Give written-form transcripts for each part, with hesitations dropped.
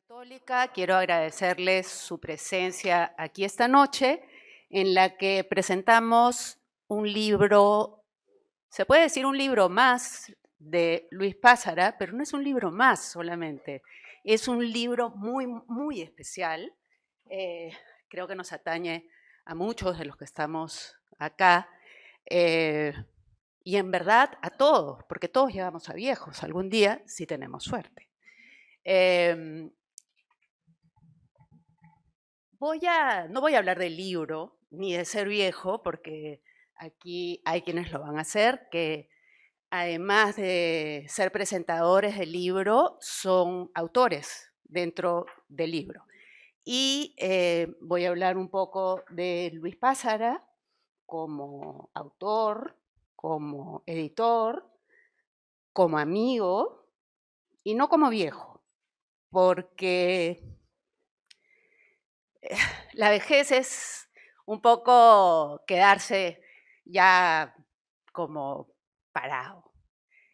Católica. Quiero agradecerles su presencia aquí esta noche, en la que presentamos un libro, se puede decir un libro más de Luis Pázara, pero no es un libro más solamente, es un libro muy especial. Creo que nos atañe a muchos de los que estamos acá, y en verdad a todos, porque todos llegamos a viejos algún día si tenemos suerte. No voy a hablar del libro ni de ser viejo, porque aquí hay quienes lo van a hacer, que además de ser presentadores del libro, son autores dentro del libro. Y voy a hablar un poco de Luis Pázara como autor, como editor, como amigo y no como viejo, porque la vejez es un poco quedarse ya como parado.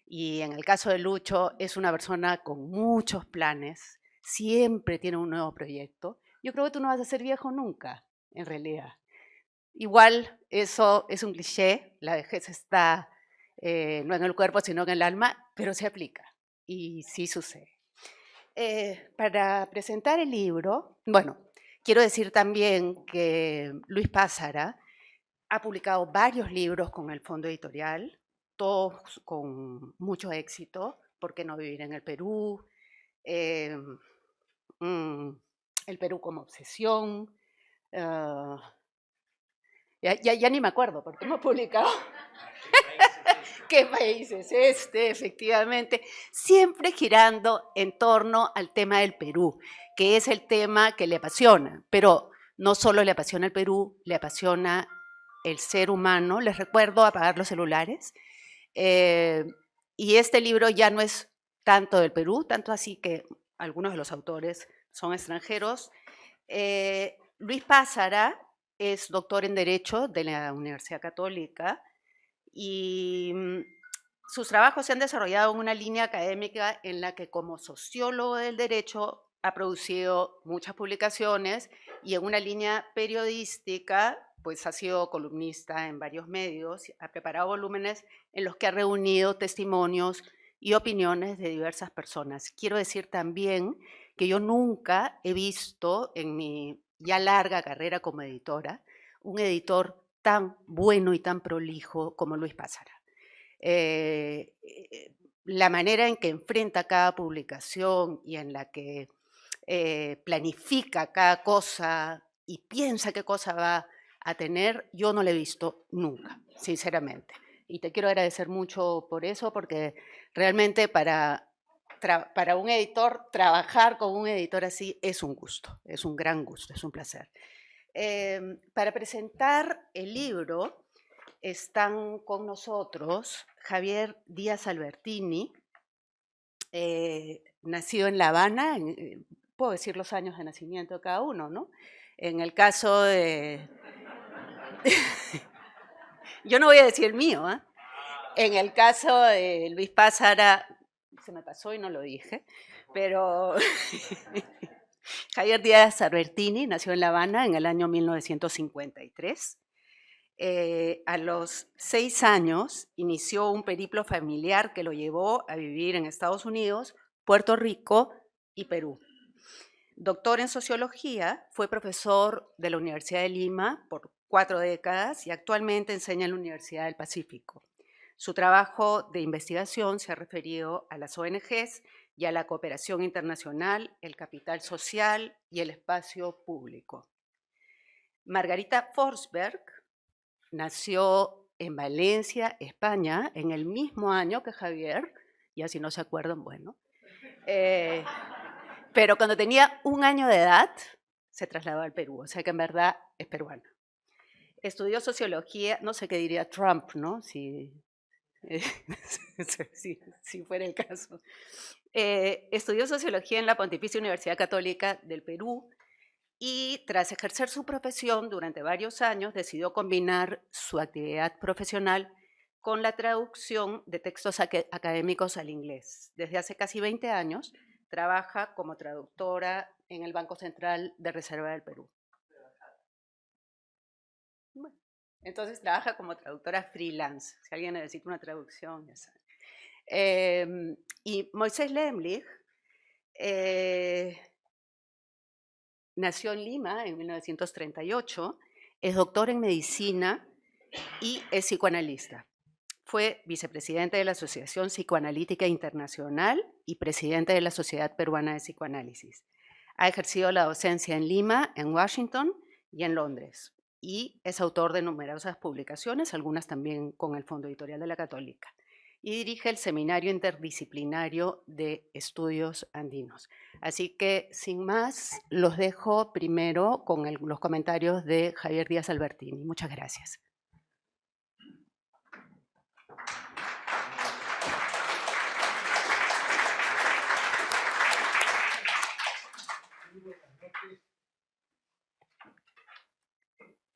Y en el caso de Lucho, es una persona con muchos planes, siempre tiene un nuevo proyecto. Yo creo que tú no vas a ser viejo nunca, en realidad. Igual, eso es un cliché, la vejez está no en el cuerpo, sino en el alma, pero se aplica y sí sucede. Para presentar el libro, bueno, quiero decir también que Luis Pázara ha publicado varios libros con el Fondo Editorial, todos con mucho éxito. ¿Por qué no vivir en el Perú? Eh, el Perú como obsesión. Ya ni me acuerdo porque hemos publicado. ¿Qué país es este? Efectivamente, siempre girando en torno al tema del Perú, que es el tema que le apasiona, pero no solo le apasiona el Perú, le apasiona el ser humano. Les recuerdo apagar los celulares. Y este libro ya no es tanto del Perú, tanto así que algunos de los autores son extranjeros. Luis Pázara es doctor en Derecho de la Universidad Católica y sus trabajos se han desarrollado en una línea académica en la que, como sociólogo del derecho, ha producido muchas publicaciones, y en una línea periodística pues ha sido columnista en varios medios, ha preparado volúmenes en los que ha reunido testimonios y opiniones de diversas personas. Quiero decir también que yo nunca he visto en mi ya larga carrera como editora un editor tan bueno y tan prolijo como Luis Pázara. La manera en que enfrenta cada publicación y en la que planifica cada cosa y piensa qué cosa va a tener, yo no lo he visto nunca, sinceramente. Y te quiero agradecer mucho por eso, porque realmente para un editor, trabajar con un editor así es un gusto, es un gran gusto, es un placer. Para presentar el libro están con nosotros Javier Díaz Albertini, nacido en La Habana, puedo decir los años de nacimiento de cada uno, ¿no? En el caso de... Yo no voy a decir el mío, ¿eh? En el caso de Luis Pázara, se me pasó y no lo dije, pero Javier Díaz Albertini nació en La Habana en el año 1953. A los 6 años inició un periplo familiar que lo llevó a vivir en Estados Unidos, Puerto Rico y Perú. Doctor en sociología, fue profesor de la Universidad de Lima por 4 décadas y actualmente enseña en la Universidad del Pacífico. Su trabajo de investigación se ha referido a las ONGs y a la cooperación internacional, el capital social y el espacio público. Margarita Forsberg nació en Valencia, España, en el mismo año que Javier, y así no se acuerdan, bueno. Pero cuando tenía 1 año de edad, se trasladó al Perú, o sea que en verdad es peruana. Estudió sociología, no sé qué diría Trump, ¿no? Si fuera el caso. Estudió sociología en la Pontificia Universidad Católica del Perú, y tras ejercer su profesión durante varios años, decidió combinar su actividad profesional con la traducción de textos académicos al inglés. Desde hace casi 20 años trabaja como traductora en el Banco Central de Reserva del Perú. Bueno, entonces trabaja como traductora freelance. Si alguien necesita una traducción, ya sabe. Y Moisés Lemlich nació en Lima en 1938, es doctor en medicina y es psicoanalista. Fue vicepresidente de la Asociación Psicoanalítica Internacional y presidente de la Sociedad Peruana de Psicoanálisis. Ha ejercido la docencia en Lima, en Washington y en Londres. Y es autor de numerosas publicaciones, algunas también con el Fondo Editorial de la Católica. Y dirige el Seminario Interdisciplinario de Estudios Andinos. Así que, sin más, los dejo primero con los comentarios de Javier Díaz Albertini. Muchas gracias.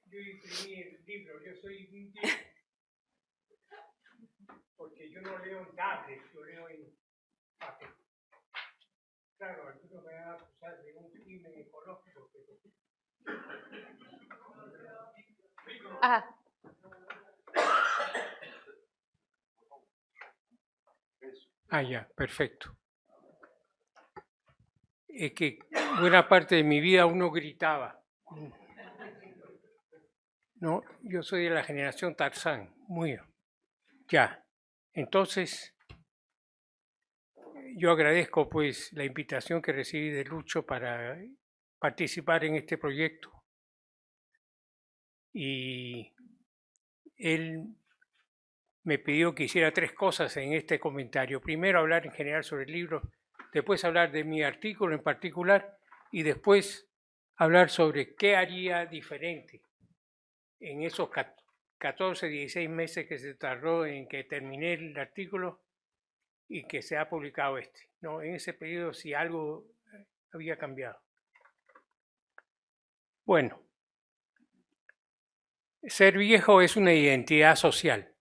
Yo imprimí el libro, yo soy un tío, porque yo no leo en tablet, yo leo en papel. Claro, algunos me van a acusar de un crimen ecológico, pero... Ya, perfecto. Es que buena parte de mi vida uno gritaba. No, yo soy de la generación Tarzán, muy. Ya, entonces yo agradezco pues la invitación que recibí de Lucho para participar en este proyecto. Y él me pidió que hiciera 3 cosas en este comentario. Primero, hablar en general sobre el libro, después hablar de mi artículo en particular y después hablar sobre qué haría diferente en esos 14, 16 meses que se tardó en que terminé el artículo y que se ha publicado este. ¿No? En ese periodo si algo había cambiado. Bueno, ser viejo es una identidad social,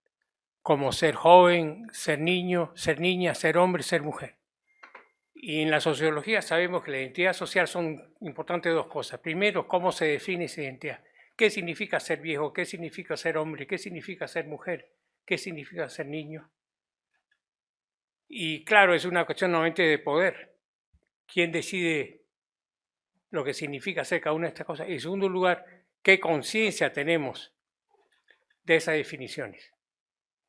como ser joven, ser niño, ser niña, ser hombre, ser mujer. Y en la sociología sabemos que la identidad social son importantes 2 cosas. Primero, cómo se define esa identidad. ¿Qué significa ser viejo? ¿Qué significa ser hombre? ¿Qué significa ser mujer? ¿Qué significa ser niño? Y claro, es una cuestión nuevamente de poder. ¿Quién decide lo que significa ser cada una de estas cosas? Y en segundo lugar, ¿qué conciencia tenemos de esas definiciones?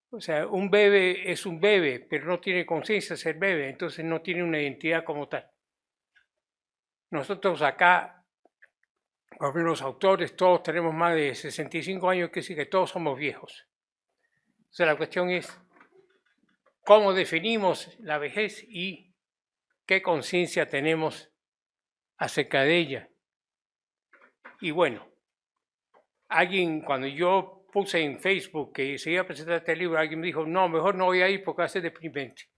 O sea, un bebé es un bebé, pero no tiene conciencia de ser bebé, entonces no tiene una identidad como tal. Nosotros acá, los autores, todos tenemos más de 65 años, que sí que todos somos viejos. O sea, la cuestión es cómo definimos la vejez y qué conciencia tenemos acerca de ella. Y bueno, alguien, cuando yo puse en Facebook que se iba a presentar este libro, alguien me dijo, no, mejor no voy a ir porque va a ser deprimente.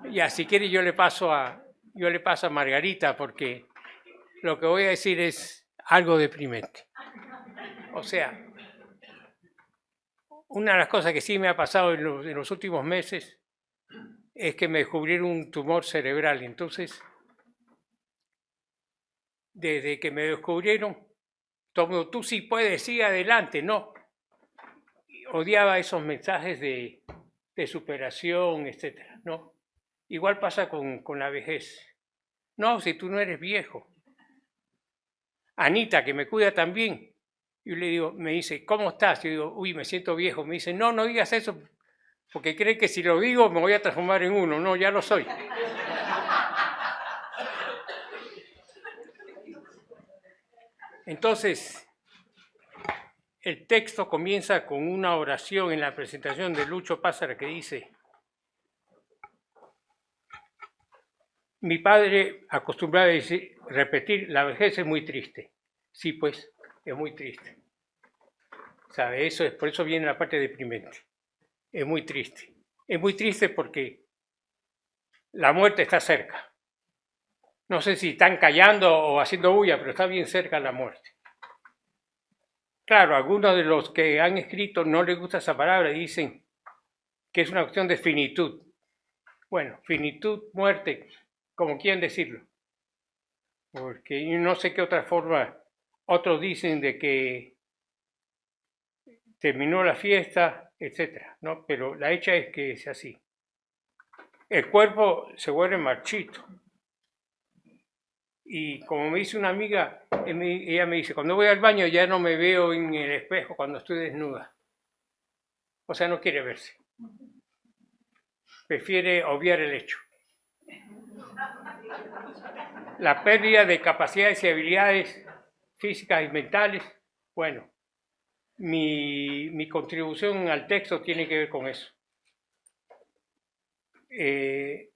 Ya, si quiere yo le paso a Margarita porque lo que voy a decir es algo deprimente. O sea, una de las cosas que sí me ha pasado en los últimos meses es que me descubrieron un tumor cerebral. Entonces, desde que me descubrieron, tú sí puedes, sigue adelante, no. Odiaba esos mensajes de superación, etcétera, ¿no? Igual pasa con la vejez. No, si tú no eres viejo. Anita, que me cuida también, yo le digo, me dice, ¿cómo estás? Yo digo, uy, me siento viejo. Me dice, no, no digas eso, porque cree que si lo digo me voy a transformar en uno. No, ya lo soy. Entonces, el texto comienza con una oración en la presentación de Lucho Pázara que dice, mi padre acostumbraba a repetir, la vejez es muy triste. Sí, pues, es muy triste. ¿Sabe? Por eso viene la parte deprimente. Es muy triste. Es muy triste porque la muerte está cerca. No sé si están callando o haciendo bulla, pero está bien cerca la muerte. Claro, algunos de los que han escrito no les gusta esa palabra y dicen que es una cuestión de finitud. Bueno, finitud, muerte, como quieran decirlo. Porque yo no sé qué otra forma, otros dicen de que terminó la fiesta, etcétera, ¿no? Pero la hecha es que es así. El cuerpo se vuelve marchito. Y como me dice una amiga, ella me dice, cuando voy al baño ya no me veo en el espejo cuando estoy desnuda. O sea, no quiere verse. Prefiere obviar el hecho. La pérdida de capacidades y habilidades físicas y mentales, bueno, mi contribución al texto tiene que ver con eso.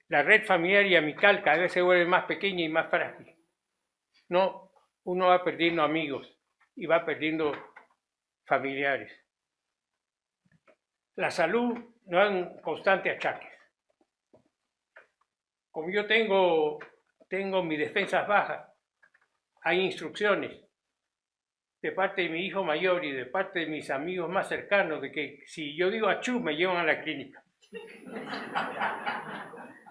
La red familiar y amical cada vez se vuelve más pequeña y más frágil. No, uno va perdiendo amigos y va perdiendo familiares. La salud no es un constante achaque. Como yo tengo mis defensas bajas, hay instrucciones de parte de mi hijo mayor y de parte de mis amigos más cercanos de que si yo digo achú, me llevan a la clínica.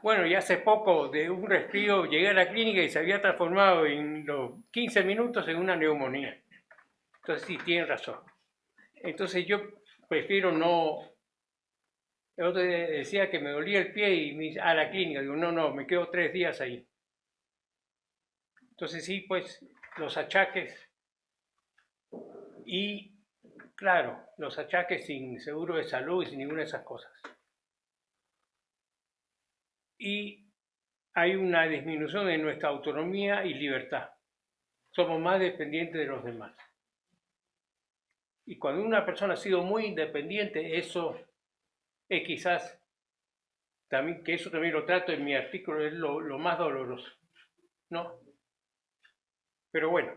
Bueno, y hace poco de un resfrío llegué a la clínica y se había transformado en los 15 minutos en una neumonía. Entonces sí, tienen razón. Entonces yo prefiero no... El otro día decía que me dolía el pie y me dice, a la clínica. Digo, no, me quedo 3 días ahí. Entonces sí, pues los achaques y, claro, los achaques sin seguro de salud y sin ninguna de esas cosas. Y hay una disminución de nuestra autonomía y libertad. Somos más dependientes de los demás. Y cuando una persona ha sido muy independiente, eso es quizás, también, que eso también lo trato en mi artículo, es lo más doloroso, ¿no? Pero bueno.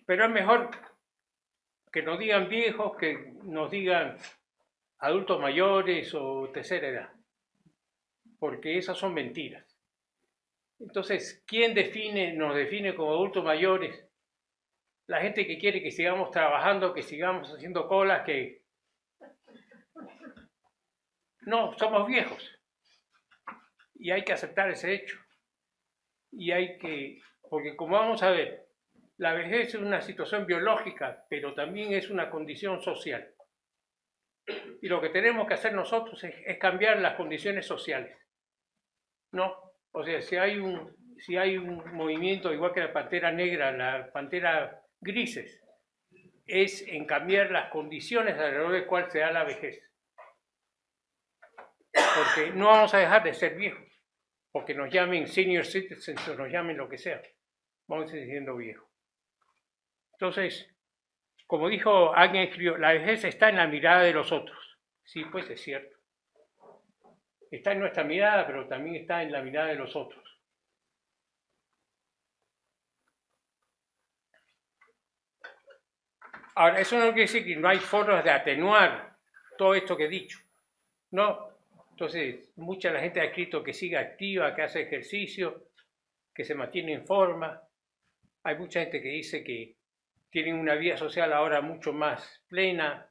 Pero es mejor que nos digan viejos, que nos digan adultos mayores o tercera edad, porque esas son mentiras. Entonces, ¿quién nos define como adultos mayores? La gente que quiere que sigamos trabajando, que sigamos haciendo colas, que... No, somos viejos. Y hay que aceptar ese hecho. Y hay que... Porque como vamos a ver, la vejez es una situación biológica, pero también es una condición social. Y lo que tenemos que hacer nosotros es cambiar las condiciones sociales. ¿No? O sea, si hay un movimiento igual que la pantera negra, la pantera grises, es en cambiar las condiciones alrededor de cuál se da la vejez. Porque no vamos a dejar de ser viejos, porque nos llamen senior citizens o nos llamen lo que sea. Vamos a seguir siendo viejos. Entonces, como dijo alguien, escribió, la vejez está en la mirada de los otros. Sí, pues es cierto. Está en nuestra mirada, pero también está en la mirada de los otros. Ahora, eso no quiere decir que no hay formas de atenuar todo esto que he dicho. No. Entonces, mucha la gente ha escrito que siga activa, que hace ejercicio, que se mantiene en forma. Hay mucha gente que dice que tienen una vida social ahora mucho más plena.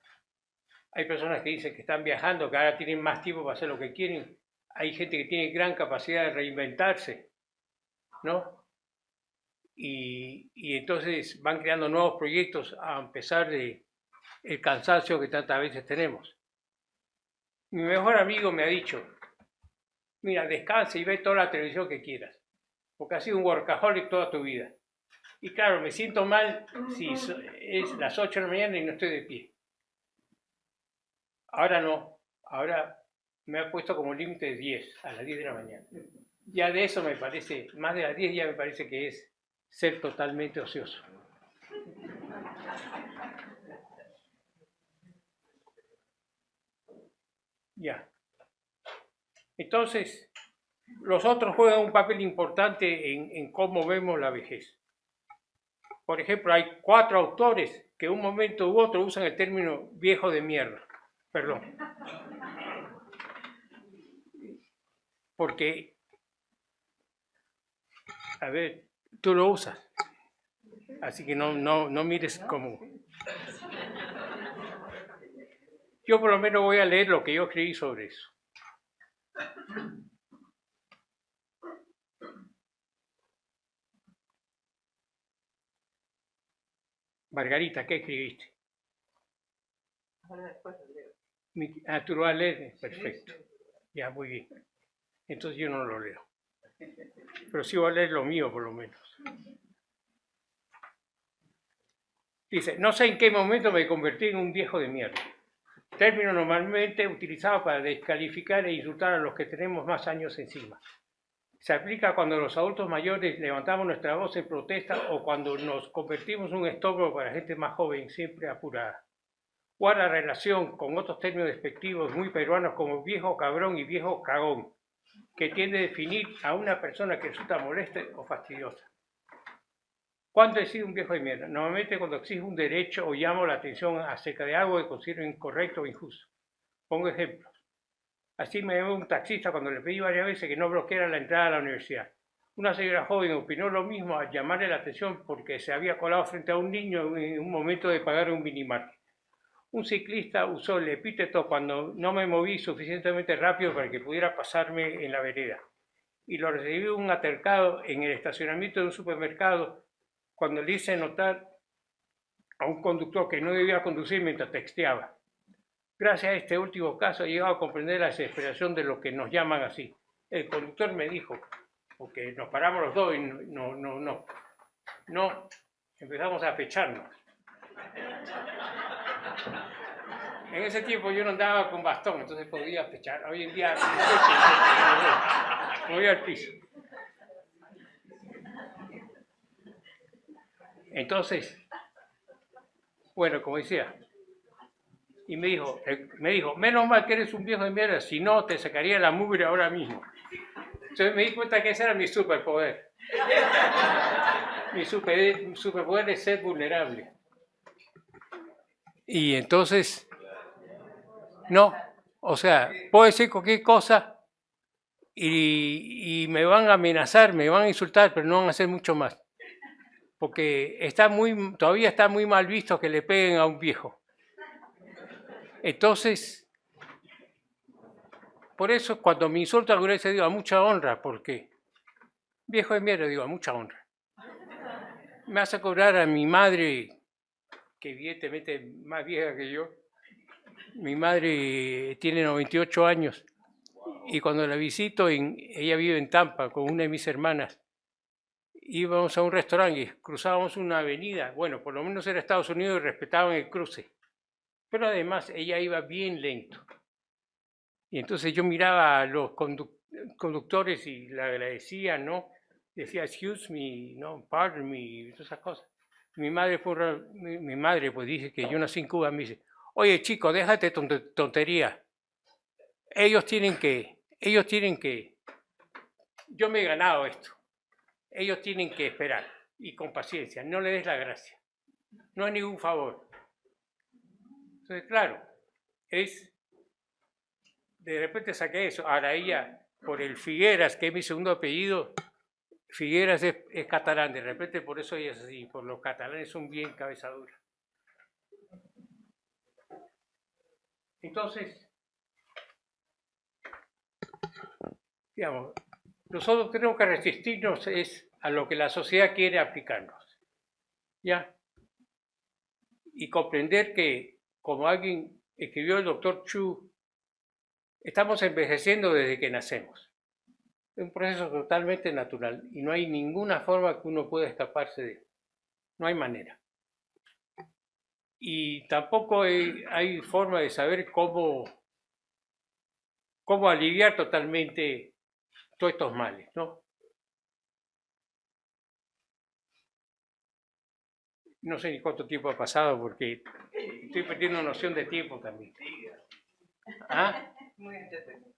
Hay personas que dicen que están viajando, que ahora tienen más tiempo para hacer lo que quieren. Hay gente que tiene gran capacidad de reinventarse, ¿no? Y entonces van creando nuevos proyectos a pesar de el cansancio que tantas veces tenemos. Mi mejor amigo me ha dicho, mira, descansa y ve toda la televisión que quieras, porque has sido un workaholic toda tu vida. Y claro, me siento mal si es las 8 de la mañana y no estoy de pie. Ahora no, ahora me ha puesto como límite de 10, a las 10 de la mañana. Ya de eso me parece, más de las 10 ya me parece que es ser totalmente ocioso. Ya. Entonces, los otros juegan un papel importante en cómo vemos la vejez. Por ejemplo, hay 4 autores que en un momento u otro usan el término viejo de mierda. Perdón. Porque, a ver, tú lo usas. Así que no mires como... Yo por lo menos voy a leer lo que yo escribí sobre eso. Margarita, ¿qué escribiste? Tú lo vas a leer, perfecto. Ya, muy bien. Entonces yo no lo leo. Pero sí voy a leer lo mío, por lo menos. Dice, no sé en qué momento me convertí en un viejo de mierda. Término normalmente utilizado para descalificar e insultar a los que tenemos más años encima. Se aplica cuando los adultos mayores levantamos nuestra voz en protesta o cuando nos convertimos en un estorbo para gente más joven, siempre apurada. Guarda relación con otros términos despectivos muy peruanos como viejo cabrón y viejo cagón, que tiende a definir a una persona que resulta molesta o fastidiosa. ¿Cuándo he sido un viejo de mierda? Normalmente cuando exijo un derecho o llamo la atención acerca de algo que considero incorrecto o injusto. Pongo ejemplos. Así me llamó un taxista cuando le pedí varias veces que no bloqueara la entrada a la universidad. Una señora joven opinó lo mismo al llamarle la atención porque se había colado frente a un niño en un momento de pagar un minimarket. Un ciclista usó el epíteto cuando no me moví suficientemente rápido para que pudiera pasarme en la vereda. Y lo recibí un altercado en el estacionamiento de un supermercado cuando le hice notar a un conductor que no debía conducir mientras texteaba. Gracias a este último caso he llegado a comprender la desesperación de los que nos llaman así. El conductor me dijo, porque nos paramos los dos y no, empezamos a fecharnos. En ese tiempo yo no andaba con bastón, entonces podía fechar. Hoy en día me voy al piso. Entonces, bueno, como decía, y me dijo, menos mal que eres un viejo de mierda, si no te sacaría la mugre ahora mismo. Entonces me di cuenta que ese era mi superpoder. Mi superpoder es ser vulnerable. Y entonces, no, o sea, puedo decir cualquier cosa y me van a amenazar, me van a insultar, pero no van a hacer mucho más. Porque todavía está muy mal visto que le peguen a un viejo. Entonces, por eso cuando me insultan alguna vez digo a mucha honra, porque viejo de mierda, digo a mucha honra. Me hace cobrar a mi madre, que evidentemente es más vieja que yo. Mi madre tiene 98 años y cuando la visito, ella vive en Tampa con una de mis hermanas. Íbamos a un restaurante y cruzábamos una avenida. Bueno, por lo menos era Estados Unidos y respetaban el cruce. Pero además ella iba bien lento. Y entonces yo miraba a los conductores y le agradecía, ¿no? Decía, excuse me, no, pardon me, todas esas cosas. Mi madre pues dice que yo nací en Cuba, me dice, oye chico, déjate tontería. Ellos tienen que, yo me he ganado esto. Ellos tienen que esperar y con paciencia, no le des la gracia. No es ningún favor. Entonces, claro, de repente saqué eso. Ahora ella, por el Figueras, que es mi segundo apellido, Figueras es catalán, de repente por eso ella es así, por los catalanes son bien cabeza dura. Entonces, digamos, nosotros tenemos que resistirnos a lo que la sociedad quiere aplicarnos, ¿ya? Y comprender que, como alguien escribió el doctor Chu, estamos envejeciendo desde que nacemos. Es un proceso totalmente natural y no hay ninguna forma que uno pueda escaparse de él. No hay manera. Y tampoco hay forma de saber cómo aliviar totalmente todos estos males, ¿no? No sé ni cuánto tiempo ha pasado porque estoy perdiendo noción de tiempo también. ¿Ah? Muy entretenido.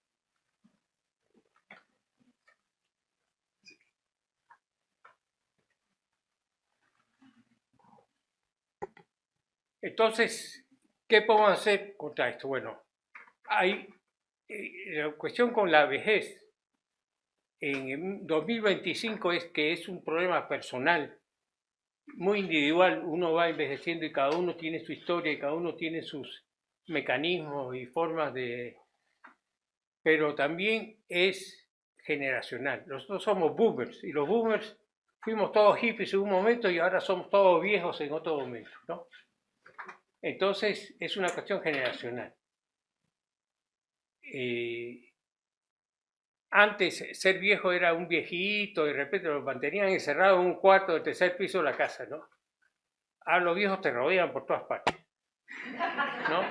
Entonces, ¿qué podemos hacer contra esto? Bueno, hay la cuestión con la vejez en 2025 es que es un problema personal, muy individual. Uno va envejeciendo y cada uno tiene su historia y cada uno tiene sus mecanismos y formas de... Pero también es generacional. Nosotros somos boomers y los boomers fuimos todos hippies en un momento y ahora somos todos viejos en otro momento, ¿no? Entonces es una cuestión generacional. Antes ser viejo era un viejito y de repente lo mantenían encerrado en un cuarto del tercer piso de la casa, ¿no? Ahora los viejos te rodean por todas partes, ¿no?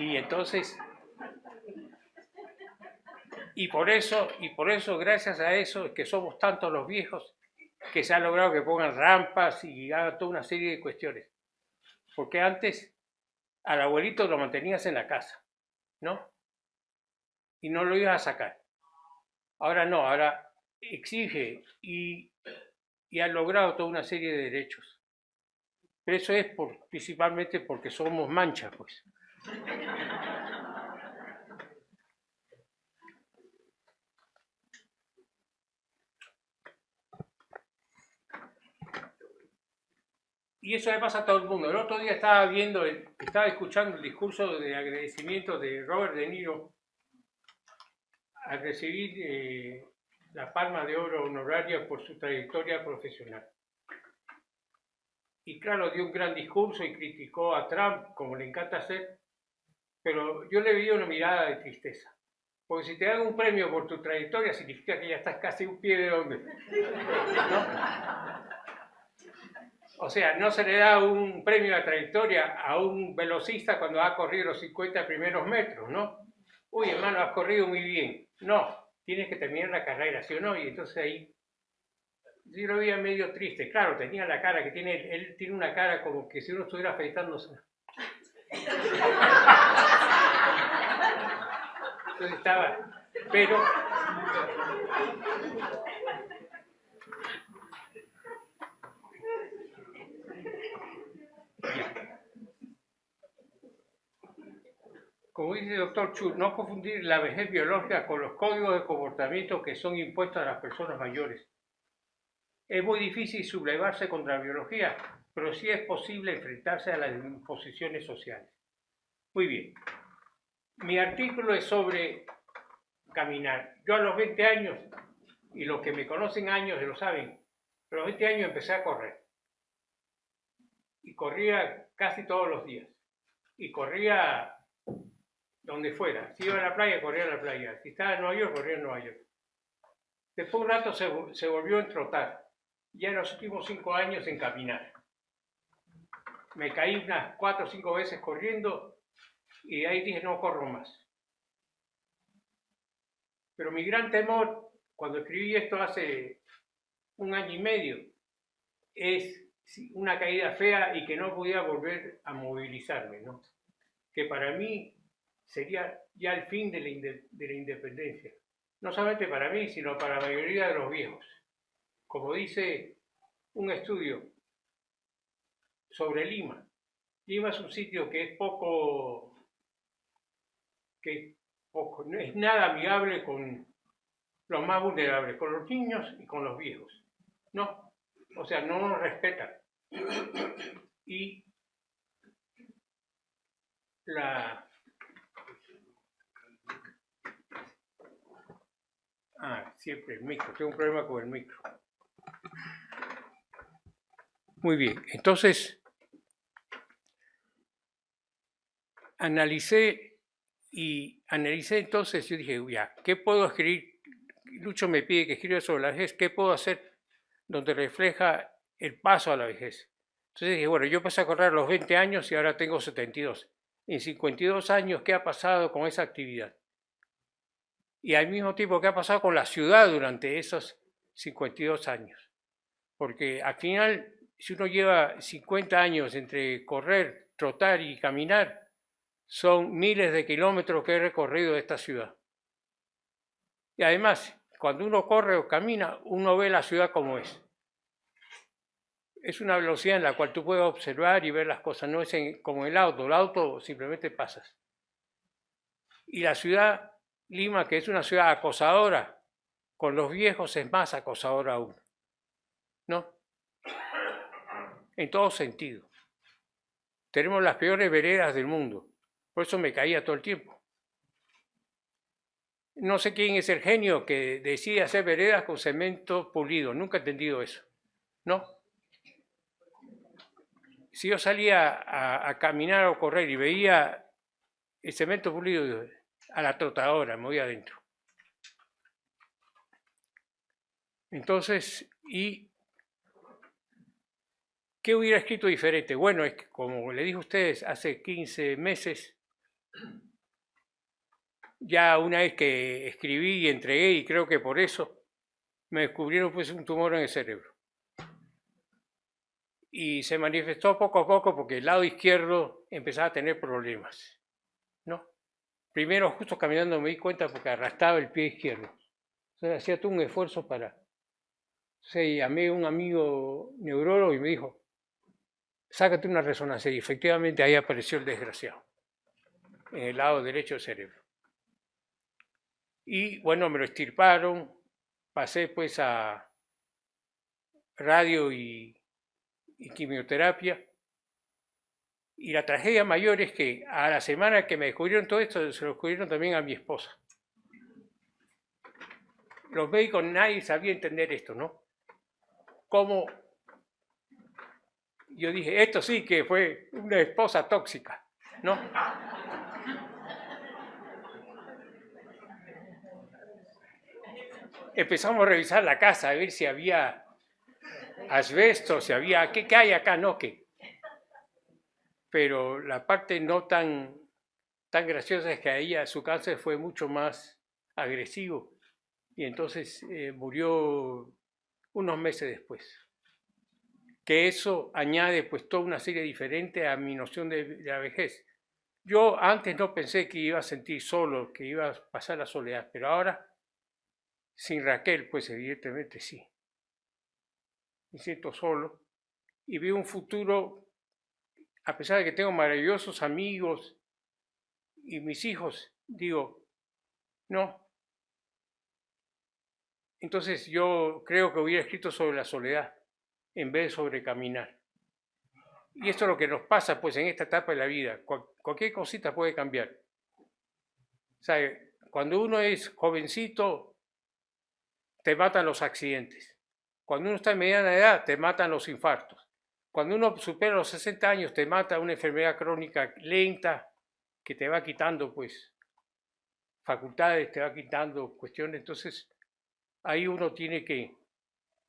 Y entonces, y por eso, gracias a eso, es que somos tantos los viejos, que se ha logrado que pongan rampas y hagan toda una serie de cuestiones. Porque antes al abuelito lo mantenías en la casa, ¿no? Y no lo ibas a sacar. Ahora no, ahora exige y ha logrado toda una serie de derechos. Pero eso es principalmente porque somos manchas, pues. Y eso le pasa a todo el mundo. El otro día estaba escuchando el discurso de agradecimiento de Robert De Niro al recibir la Palma de Oro honoraria por su trayectoria profesional. Y claro, dio un gran discurso y criticó a Trump, como le encanta hacer, pero yo le vi una mirada de tristeza. Porque si te dan un premio por tu trayectoria, significa que ya estás casi un pie de donde, ¿no? O sea, no se le da un premio de trayectoria a un velocista cuando ha corrido los 50 primeros metros, ¿no? Uy, hermano, has corrido muy bien. No, tienes que terminar la carrera, ¿sí o no? Y entonces ahí yo lo veía medio triste. Claro, tenía la cara que tiene, él tiene una cara como que si uno estuviera afeitándose. Entonces estaba, pero como dice el doctor Chu, no confundir la vejez biológica con los códigos de comportamiento que son impuestos a las personas mayores. Es muy difícil sublevarse contra la biología, pero sí es posible enfrentarse a las imposiciones sociales. Muy bien. Mi artículo es sobre caminar. Yo a los 20 años, y los que me conocen años lo saben, a los 20 años empecé a correr. Y corría casi todos los días. Y corría donde fuera. Si iba a la playa, corría a la playa. Si estaba en Nueva York, corría en Nueva York. Después un rato se volvió a trotar. Ya en los últimos 5 años en caminar. Me caí unas 4 o 5 veces corriendo y de ahí dije no corro más. Pero mi gran temor, cuando escribí esto hace 1 año y medio, es una caída fea y que no podía volver a movilizarme, ¿no? Que para mí sería ya el fin de la independencia. No solamente para mí, sino para la mayoría de los viejos. Como dice un estudio sobre Lima. Lima es un sitio que es no es nada amigable con los más vulnerables, con los niños y con los viejos. No, o sea, no nos respetan. Y siempre el micro, tengo un problema con el micro. Muy bien, entonces analicé entonces, yo dije, ya, ¿qué puedo escribir? Lucho me pide que escriba sobre la vejez, ¿qué puedo hacer donde refleja el paso a la vejez? Entonces dije, bueno, yo empecé a correr a los 20 años y ahora tengo 72. En 52 años, ¿qué ha pasado con esa actividad? Y al mismo tiempo, ¿qué ha pasado con la ciudad durante esos 52 años? Porque al final, si uno lleva 50 años entre correr, trotar y caminar, son miles de kilómetros que he recorrido de esta ciudad. Y además, cuando uno corre o camina, uno ve la ciudad como es. Es una velocidad en la cual tú puedes observar y ver las cosas, no es como el auto simplemente pasas. Y la ciudad, Lima, que es una ciudad acosadora, con los viejos es más acosadora aún, ¿no? En todo sentido. Tenemos las peores veredas del mundo, por eso me caía todo el tiempo. no sé quién es el genio que decide hacer veredas con cemento pulido. Nunca he entendido eso. ¿No? Si yo salía a caminar o correr y veía el cemento pulido, a la trotadora, me voy adentro. Entonces, ¿y qué hubiera escrito diferente? Bueno, es que como le dije a ustedes, hace 15 meses, ya una vez que escribí y entregué, y creo que por eso, me descubrieron pues un tumor en el cerebro. Y se manifestó poco a poco porque el lado izquierdo empezaba a tener problemas, ¿no? Primero, justo caminando me di cuenta porque arrastraba el pie izquierdo. Entonces hacía todo un esfuerzo para... Entonces llamé a un amigo neurólogo y me dijo, sácate una resonancia. Y efectivamente ahí apareció el desgraciado, en el lado derecho del cerebro. Y bueno, me lo extirparon, pasé pues a radio y quimioterapia. Y la tragedia mayor es que a la semana que me descubrieron todo esto, se lo descubrieron también a mi esposa. Los médicos, nadie sabía entender esto, ¿no? Cómo yo dije, esto sí que fue una esposa tóxica, ¿no? Empezamos a revisar la casa, a ver si había asbesto, si había, ¿qué hay acá? No, ¿qué? Pero la parte no tan graciosa es que a ella su cáncer fue mucho más agresivo y entonces murió unos meses después. Que eso añade pues toda una serie diferente a mi noción de la vejez. Yo antes no pensé que iba a sentir solo, que iba a pasar la soledad, pero ahora, sin Raquel, pues evidentemente sí. Me siento solo y veo un futuro, a pesar de que tengo maravillosos amigos y mis hijos, digo, no. Entonces yo creo que hubiera escrito sobre la soledad en vez de sobre caminar. Y esto es lo que nos pasa pues en esta etapa de la vida. Cualquier cosita puede cambiar. O sea, cuando uno es jovencito, te matan los accidentes. Cuando uno está en mediana edad, te matan los infartos. Cuando uno supera los 60 años, te mata una enfermedad crónica lenta que te va quitando pues facultades, te va quitando cuestiones. Entonces, ahí uno tiene que,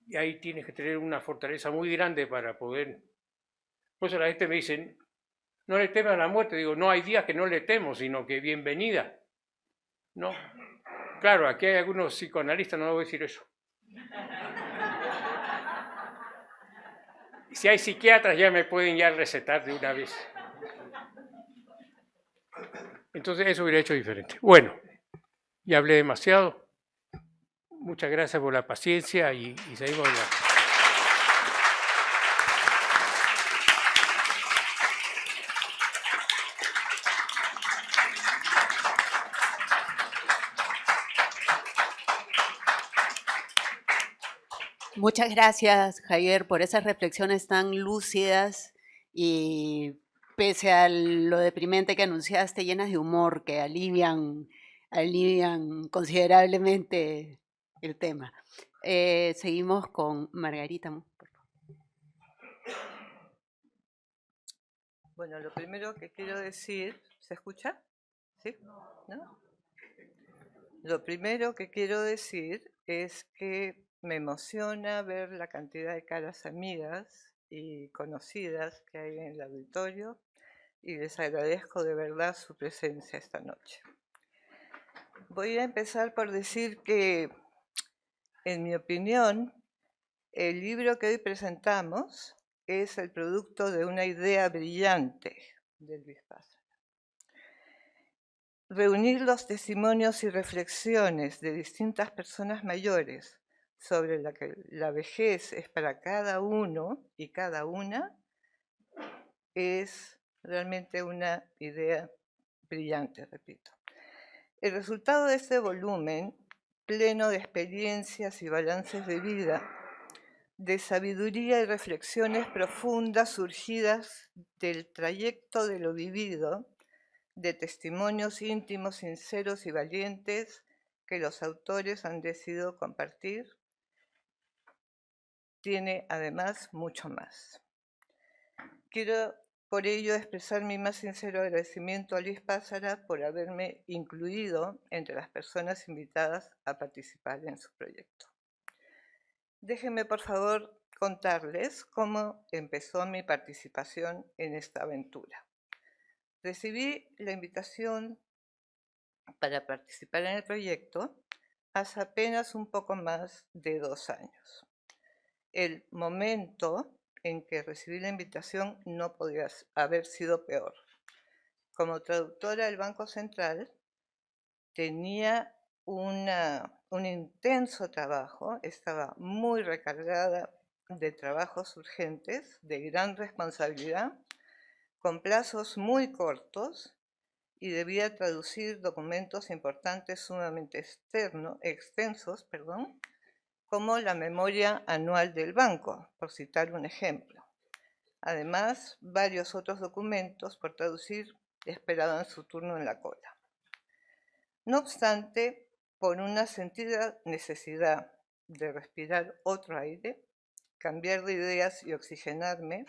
y ahí tienes que tener una fortaleza muy grande para poder. Por eso la gente me dice, no le temas a la muerte. Digo, no hay días que no le temo, sino que bienvenida. ¿No? Claro, aquí hay algunos psicoanalistas, no voy a decir eso. Si hay psiquiatras ya me pueden ya recetar de una vez. Entonces eso hubiera hecho diferente. Bueno, ya hablé demasiado. Muchas gracias por la paciencia y seguimos hablando. Muchas gracias, Javier, por esas reflexiones tan lúcidas y pese a lo deprimente que anunciaste, llenas de humor, que alivian considerablemente el tema. Seguimos con Margarita. Por favor. Bueno, lo primero que quiero decir, ¿se escucha? ¿Sí? ¿No? Lo primero que quiero decir es que me emociona ver la cantidad de caras amigas y conocidas que hay en el auditorio y les agradezco de verdad su presencia esta noche. Voy a empezar por decir que, en mi opinión, el libro que hoy presentamos es el producto de una idea brillante de Luis Paz. Reunir los testimonios y reflexiones de distintas personas mayores sobre la que la vejez es para cada uno y cada una es realmente una idea brillante, repito. El resultado de este volumen, pleno de experiencias y balances de vida, de sabiduría y reflexiones profundas surgidas del trayecto de lo vivido, de testimonios íntimos, sinceros y valientes, que los autores han decidido compartir tiene además mucho más. Quiero por ello expresar mi más sincero agradecimiento a Luis Pázara por haberme incluido entre las personas invitadas a participar en su proyecto. Déjenme por favor contarles cómo empezó mi participación en esta aventura. Recibí la invitación para participar en el proyecto hace apenas un poco más de 2 años. El momento en que recibí la invitación no podía haber sido peor. Como traductora del Banco Central, tenía un intenso trabajo, estaba muy recargada de trabajos urgentes, de gran responsabilidad, con plazos muy cortos, y debía traducir documentos importantes sumamente extensos, como la memoria anual del banco, por citar un ejemplo. Además, varios otros documentos por traducir esperaban su turno en la cola. No obstante, por una sentida necesidad de respirar otro aire, cambiar de ideas y oxigenarme,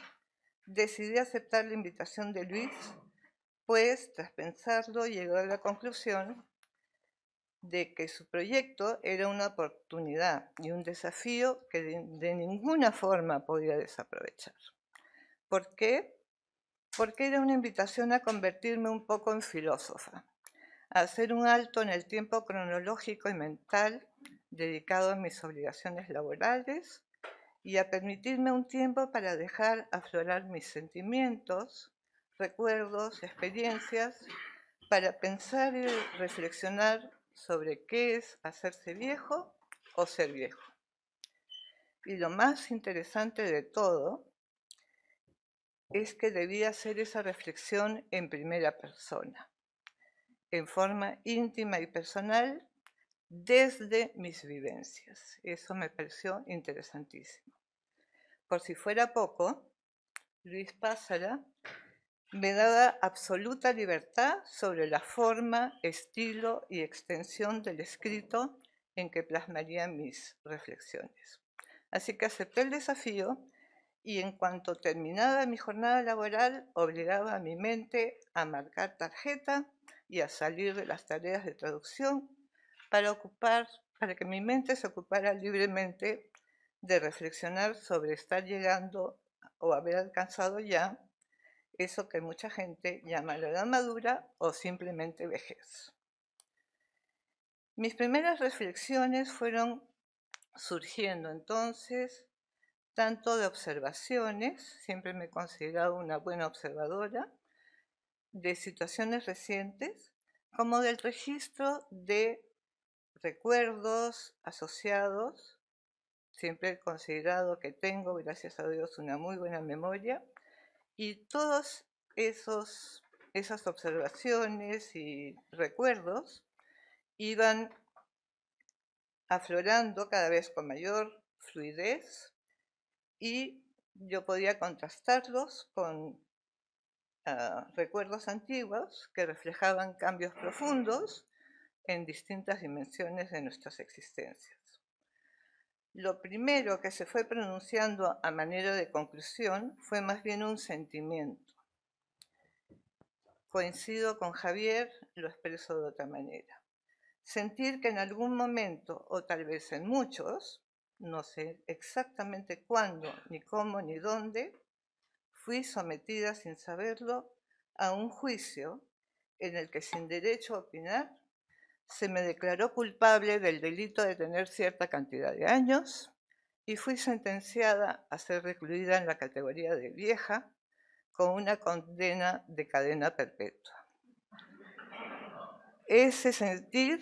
decidí aceptar la invitación de Luis, pues tras pensarlo llegué a la conclusión de que su proyecto era una oportunidad y un desafío que de ninguna forma podía desaprovechar. ¿Por qué? Porque era una invitación a convertirme un poco en filósofa, a hacer un alto en el tiempo cronológico y mental dedicado a mis obligaciones laborales y a permitirme un tiempo para dejar aflorar mis sentimientos, recuerdos, experiencias, para pensar y reflexionar sobre qué es hacerse viejo o ser viejo. Y lo más interesante de todo es que debía hacer esa reflexión en primera persona, en forma íntima y personal, desde mis vivencias. Eso me pareció interesantísimo. Por si fuera poco, Luis Pázara me daba absoluta libertad sobre la forma, estilo y extensión del escrito en que plasmaría mis reflexiones. Así que acepté el desafío y en cuanto terminaba mi jornada laboral, obligaba a mi mente a marcar tarjeta y a salir de las tareas de traducción para que mi mente se ocupara libremente de reflexionar sobre estar llegando o haber alcanzado ya eso que mucha gente llama la edad madura o simplemente vejez. Mis primeras reflexiones fueron surgiendo entonces tanto de observaciones, siempre me he considerado una buena observadora, de situaciones recientes, como del registro de recuerdos asociados. Siempre he considerado que tengo, gracias a Dios, una muy buena memoria, y todas esas observaciones y recuerdos iban aflorando cada vez con mayor fluidez y yo podía contrastarlos con recuerdos antiguos que reflejaban cambios profundos en distintas dimensiones de nuestras existencias. Lo primero que se fue pronunciando a manera de conclusión fue más bien un sentimiento. Coincido con Javier, lo expreso de otra manera. Sentir que en algún momento, o tal vez en muchos, no sé exactamente cuándo, ni cómo, ni dónde, fui sometida sin saberlo a un juicio en el que sin derecho a opinar se me declaró culpable del delito de tener cierta cantidad de años y fui sentenciada a ser recluida en la categoría de vieja con una condena de cadena perpetua. Ese sentir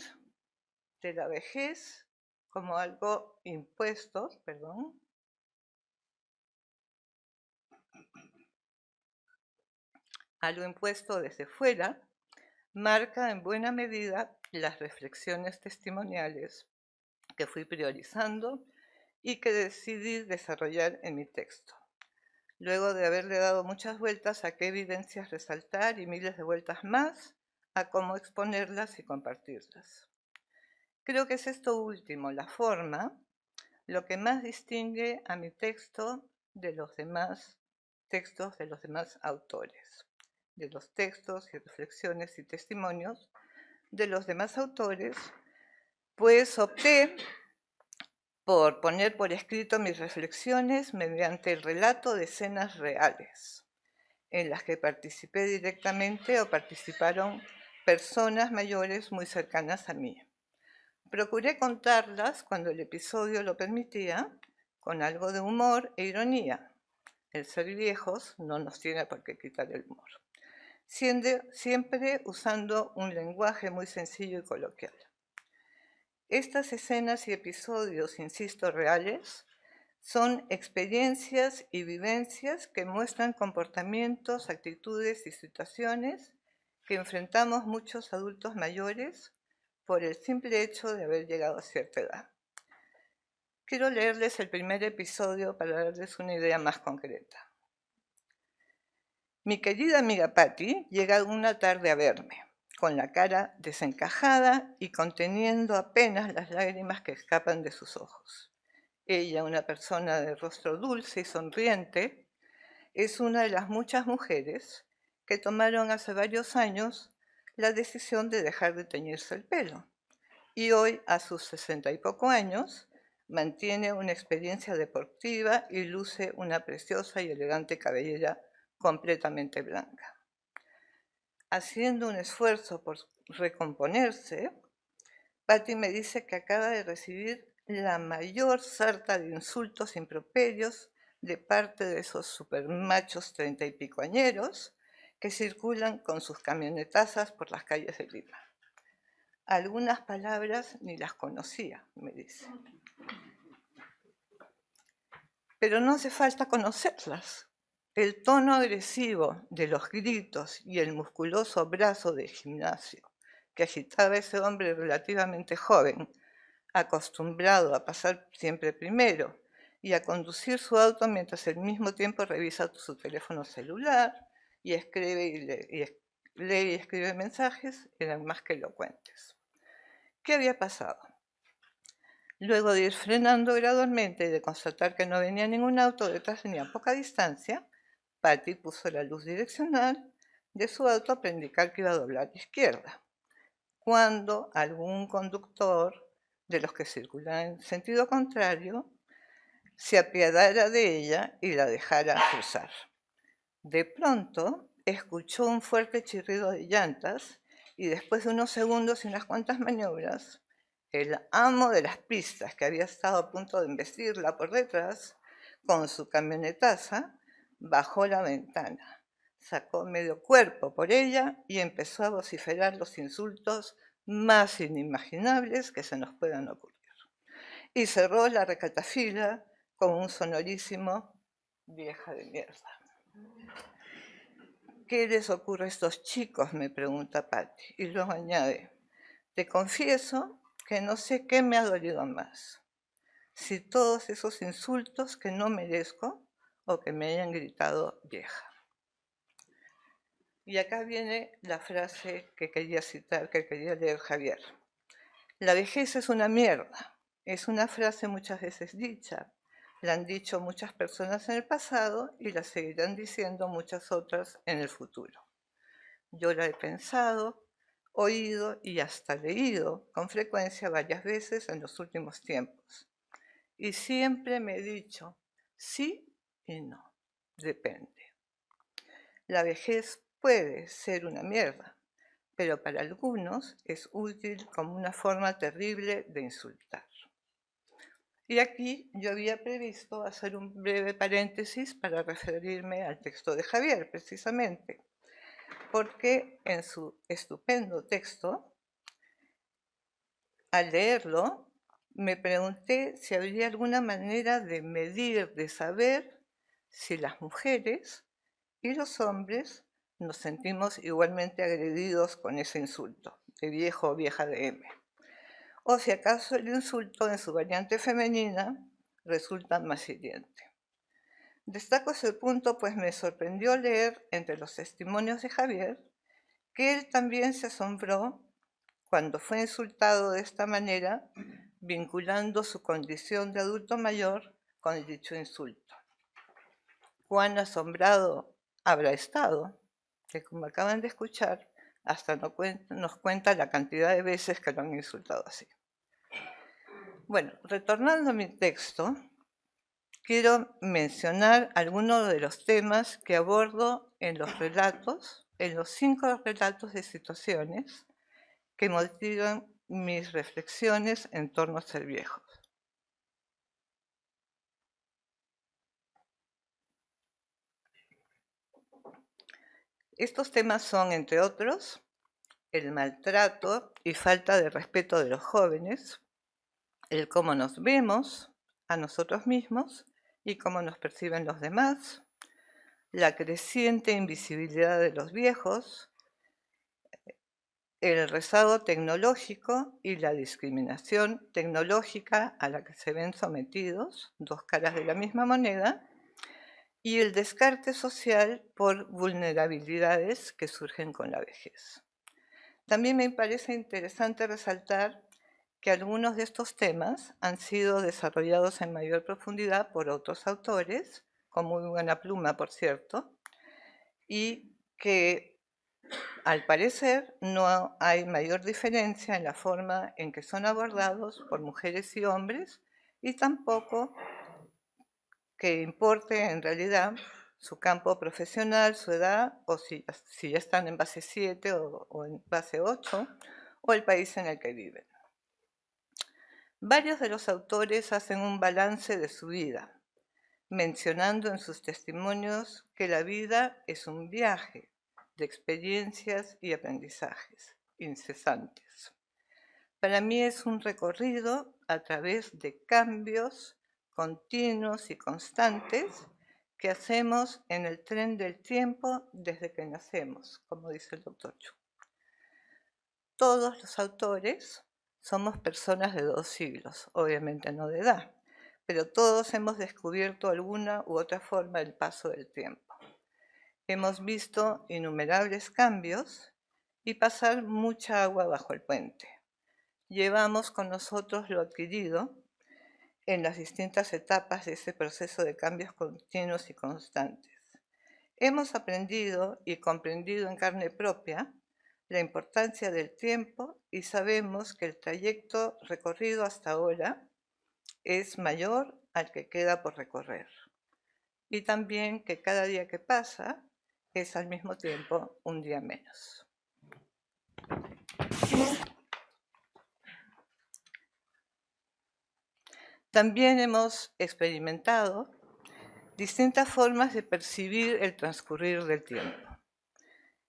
de la vejez como algo impuesto, algo impuesto desde fuera, marca en buena medida las reflexiones testimoniales que fui priorizando y que decidí desarrollar en mi texto. Luego de haberle dado muchas vueltas a qué evidencias resaltar y miles de vueltas más a cómo exponerlas y compartirlas. Creo que es esto último, la forma, lo que más distingue a mi texto de los demás textos de los demás autores, de los textos y reflexiones y testimonios de los demás autores, pues opté por poner por escrito mis reflexiones mediante el relato de escenas reales, en las que participé directamente o participaron personas mayores muy cercanas a mí. Procuré contarlas cuando el episodio lo permitía, con algo de humor e ironía. El ser viejos no nos tiene por qué quitar el humor. Siempre usando un lenguaje muy sencillo y coloquial. Estas escenas y episodios, insisto, reales, son experiencias y vivencias que muestran comportamientos, actitudes y situaciones que enfrentamos muchos adultos mayores por el simple hecho de haber llegado a cierta edad. Quiero leerles el primer episodio para darles una idea más concreta. Mi querida amiga Patty llega una tarde a verme, con la cara desencajada y conteniendo apenas las lágrimas que escapan de sus ojos. Ella, una persona de rostro dulce y sonriente, es una de las muchas mujeres que tomaron hace varios años la decisión de dejar de teñirse el pelo. Y hoy, a sus 60 y poco años, mantiene una experiencia deportiva y luce una preciosa y elegante cabellera completamente blanca. Haciendo un esfuerzo por recomponerse, Patty me dice que acaba de recibir la mayor sarta de insultos improperios de parte de esos supermachos 30 y pico añeros que circulan con sus camionetazas por las calles de Lima. Algunas palabras ni las conocía, me dice. Pero no hace falta conocerlas. El tono agresivo de los gritos y el musculoso brazo de gimnasio que agitaba ese hombre relativamente joven, acostumbrado a pasar siempre primero y a conducir su auto mientras al mismo tiempo revisa su teléfono celular y lee y escribe mensajes, eran más que elocuentes. ¿Qué había pasado? Luego de ir frenando gradualmente y de constatar que no venía ningún auto detrás ni a poca distancia, Patty puso la luz direccional de su auto para indicar que iba a doblar a la izquierda, cuando algún conductor de los que circulan en sentido contrario se apiadara de ella y la dejara cruzar. De pronto escuchó un fuerte chirrido de llantas y después de unos segundos y unas cuantas maniobras, el amo de las pistas, que había estado a punto de embestirla por detrás, con su camionetaza, bajó la ventana, sacó medio cuerpo por ella y empezó a vociferar los insultos más inimaginables que se nos puedan ocurrir. Y cerró la recatafila con un sonorísimo "vieja de mierda". ¿Qué les ocurre a estos chicos?, me pregunta Patty, y luego añade: te confieso que no sé qué me ha dolido más, si todos esos insultos que no merezco o que me hayan gritado vieja. Y acá viene la frase que quería citar, que quería leer Javier. La vejez es una mierda. Es una frase muchas veces dicha. La han dicho muchas personas en el pasado y la seguirán diciendo muchas otras en el futuro. Yo la he pensado, oído y hasta leído con frecuencia varias veces en los últimos tiempos. Y siempre me he dicho sí y no, depende. La vejez puede ser una mierda, pero para algunos es útil como una forma terrible de insultar. Y aquí yo había previsto hacer un breve paréntesis para referirme al texto de Javier, precisamente, porque en su estupendo texto, al leerlo, me pregunté si habría alguna manera de medir, de saber si las mujeres y los hombres nos sentimos igualmente agredidos con ese insulto, de viejo o vieja de M. O si acaso el insulto en su variante femenina resulta más hiriente. Destaco ese punto, pues me sorprendió leer entre los testimonios de Javier que él también se asombró cuando fue insultado de esta manera, vinculando su condición de adulto mayor con dicho insulto. Cuán asombrado habrá estado, que como acaban de escuchar, hasta nos cuenta la cantidad de veces que lo han insultado así. Bueno, retornando a mi texto, quiero mencionar algunos de los temas que abordo en los relatos, en los 5 relatos de situaciones que motivan mis reflexiones en torno a ser viejos. Estos temas son, entre otros, el maltrato y falta de respeto de los jóvenes, el cómo nos vemos a nosotros mismos y cómo nos perciben los demás, la creciente invisibilidad de los viejos, el rezago tecnológico y la discriminación tecnológica a la que se ven sometidos, 2 caras de la misma moneda, y el descarte social por vulnerabilidades que surgen con la vejez. También me parece interesante resaltar que algunos de estos temas han sido desarrollados en mayor profundidad por otros autores, con muy buena pluma, por cierto, y que al parecer no hay mayor diferencia en la forma en que son abordados por mujeres y hombres, y tampoco que importe en realidad su campo profesional, su edad, o si ya están en base 7 o en base 8, o el país en el que viven. Varios de los autores hacen un balance de su vida, mencionando en sus testimonios que la vida es un viaje de experiencias y aprendizajes incesantes. Para mí es un recorrido a través de cambios continuos y constantes que hacemos en el tren del tiempo desde que nacemos, como dice el doctor Chu. Todos los autores somos personas de 2 siglos, obviamente no de edad, pero todos hemos descubierto alguna u otra forma del paso del tiempo. Hemos visto innumerables cambios y pasar mucha agua bajo el puente. Llevamos con nosotros lo adquirido en las distintas etapas de ese proceso de cambios continuos y constantes. Hemos aprendido y comprendido en carne propia la importancia del tiempo y sabemos que el trayecto recorrido hasta ahora es mayor al que queda por recorrer. Y también que cada día que pasa es al mismo tiempo un día menos. También hemos experimentado distintas formas de percibir el transcurrir del tiempo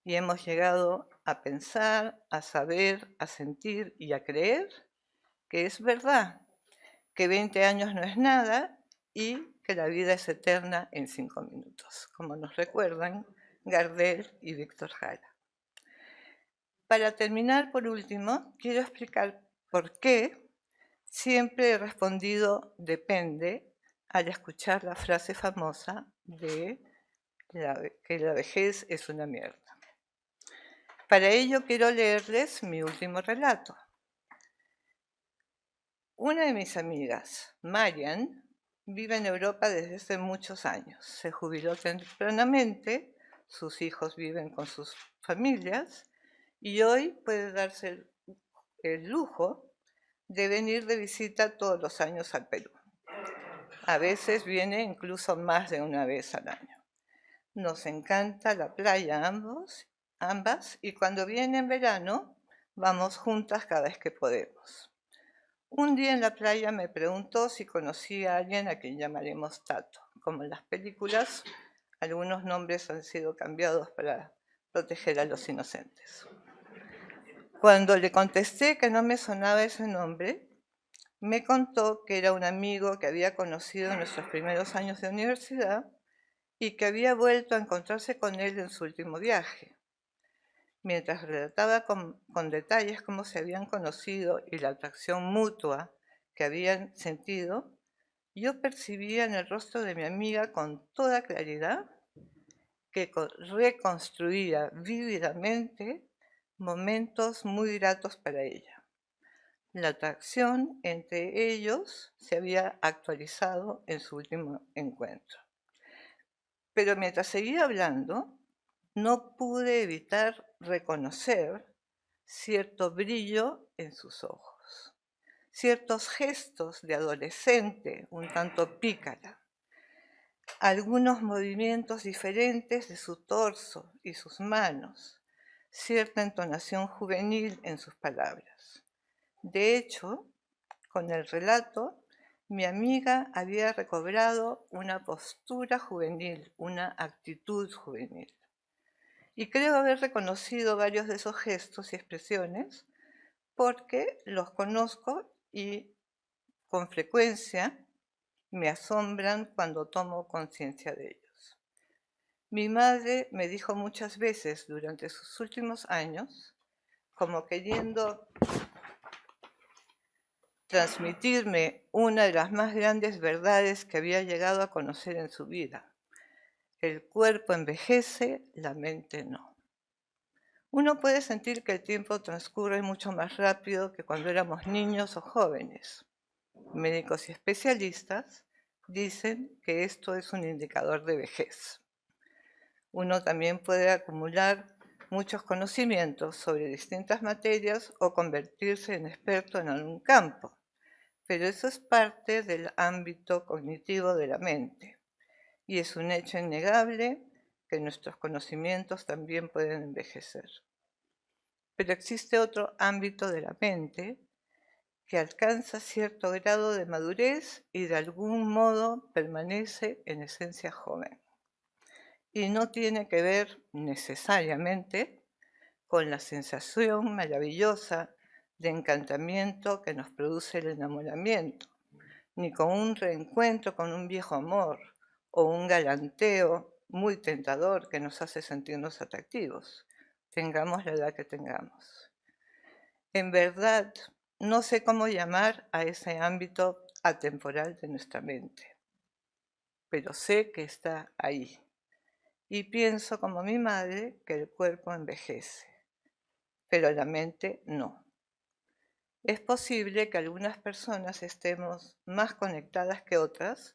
y hemos llegado a pensar, a saber, a sentir y a creer que es verdad, que 20 años no es nada y que la vida es eterna en 5 minutos, como nos recuerdan Gardel y Víctor Jara. Para terminar, por último, quiero explicar por qué siempre he respondido depende al escuchar la frase famosa de que la vejez es una mierda. Para ello quiero leerles mi último relato. Una de mis amigas, Marian, vive en Europa desde hace muchos años. Se jubiló tempranamente, sus hijos viven con sus familias y hoy puede darse el lujo de venir de visita todos los años al Perú. A veces viene incluso más de una vez al año. Nos encanta la playa ambas, y cuando viene en verano vamos juntas cada vez que podemos. Un día en la playa me preguntó si conocía a alguien a quien llamaremos Tato. Como en las películas, algunos nombres han sido cambiados para proteger a los inocentes. Cuando le contesté que no me sonaba ese nombre, me contó que era un amigo que había conocido en nuestros primeros años de universidad y que había vuelto a encontrarse con él en su último viaje. Mientras relataba con detalles cómo se habían conocido y la atracción mutua que habían sentido, yo percibía en el rostro de mi amiga con toda claridad que reconstruía vívidamente momentos muy gratos para ella. La atracción entre ellos se había actualizado en su último encuentro. Pero mientras seguía hablando, no pude evitar reconocer cierto brillo en sus ojos, ciertos gestos de adolescente un tanto pícara, algunos movimientos diferentes de su torso y sus manos, cierta entonación juvenil en sus palabras. De hecho, con el relato, mi amiga había recobrado una postura juvenil, una actitud juvenil. Y creo haber reconocido varios de esos gestos y expresiones porque los conozco y con frecuencia me asombran cuando tomo conciencia de ellos. Mi madre me dijo muchas veces durante sus últimos años, como queriendo transmitirme una de las más grandes verdades que había llegado a conocer en su vida. El cuerpo envejece, la mente no. Uno puede sentir que el tiempo transcurre mucho más rápido que cuando éramos niños o jóvenes. Médicos y especialistas dicen que esto es un indicador de vejez. Uno también puede acumular muchos conocimientos sobre distintas materias o convertirse en experto en algún campo, pero eso es parte del ámbito cognitivo de la mente y es un hecho innegable que nuestros conocimientos también pueden envejecer. Pero existe otro ámbito de la mente que alcanza cierto grado de madurez y de algún modo permanece en esencia joven. Y no tiene que ver necesariamente con la sensación maravillosa de encantamiento que nos produce el enamoramiento, ni con un reencuentro con un viejo amor o un galanteo muy tentador que nos hace sentirnos atractivos, tengamos la edad que tengamos. En verdad, no sé cómo llamar a ese ámbito atemporal de nuestra mente, pero sé que está ahí. Y pienso como mi madre que el cuerpo envejece, pero la mente no. Es posible que algunas personas estemos más conectadas que otras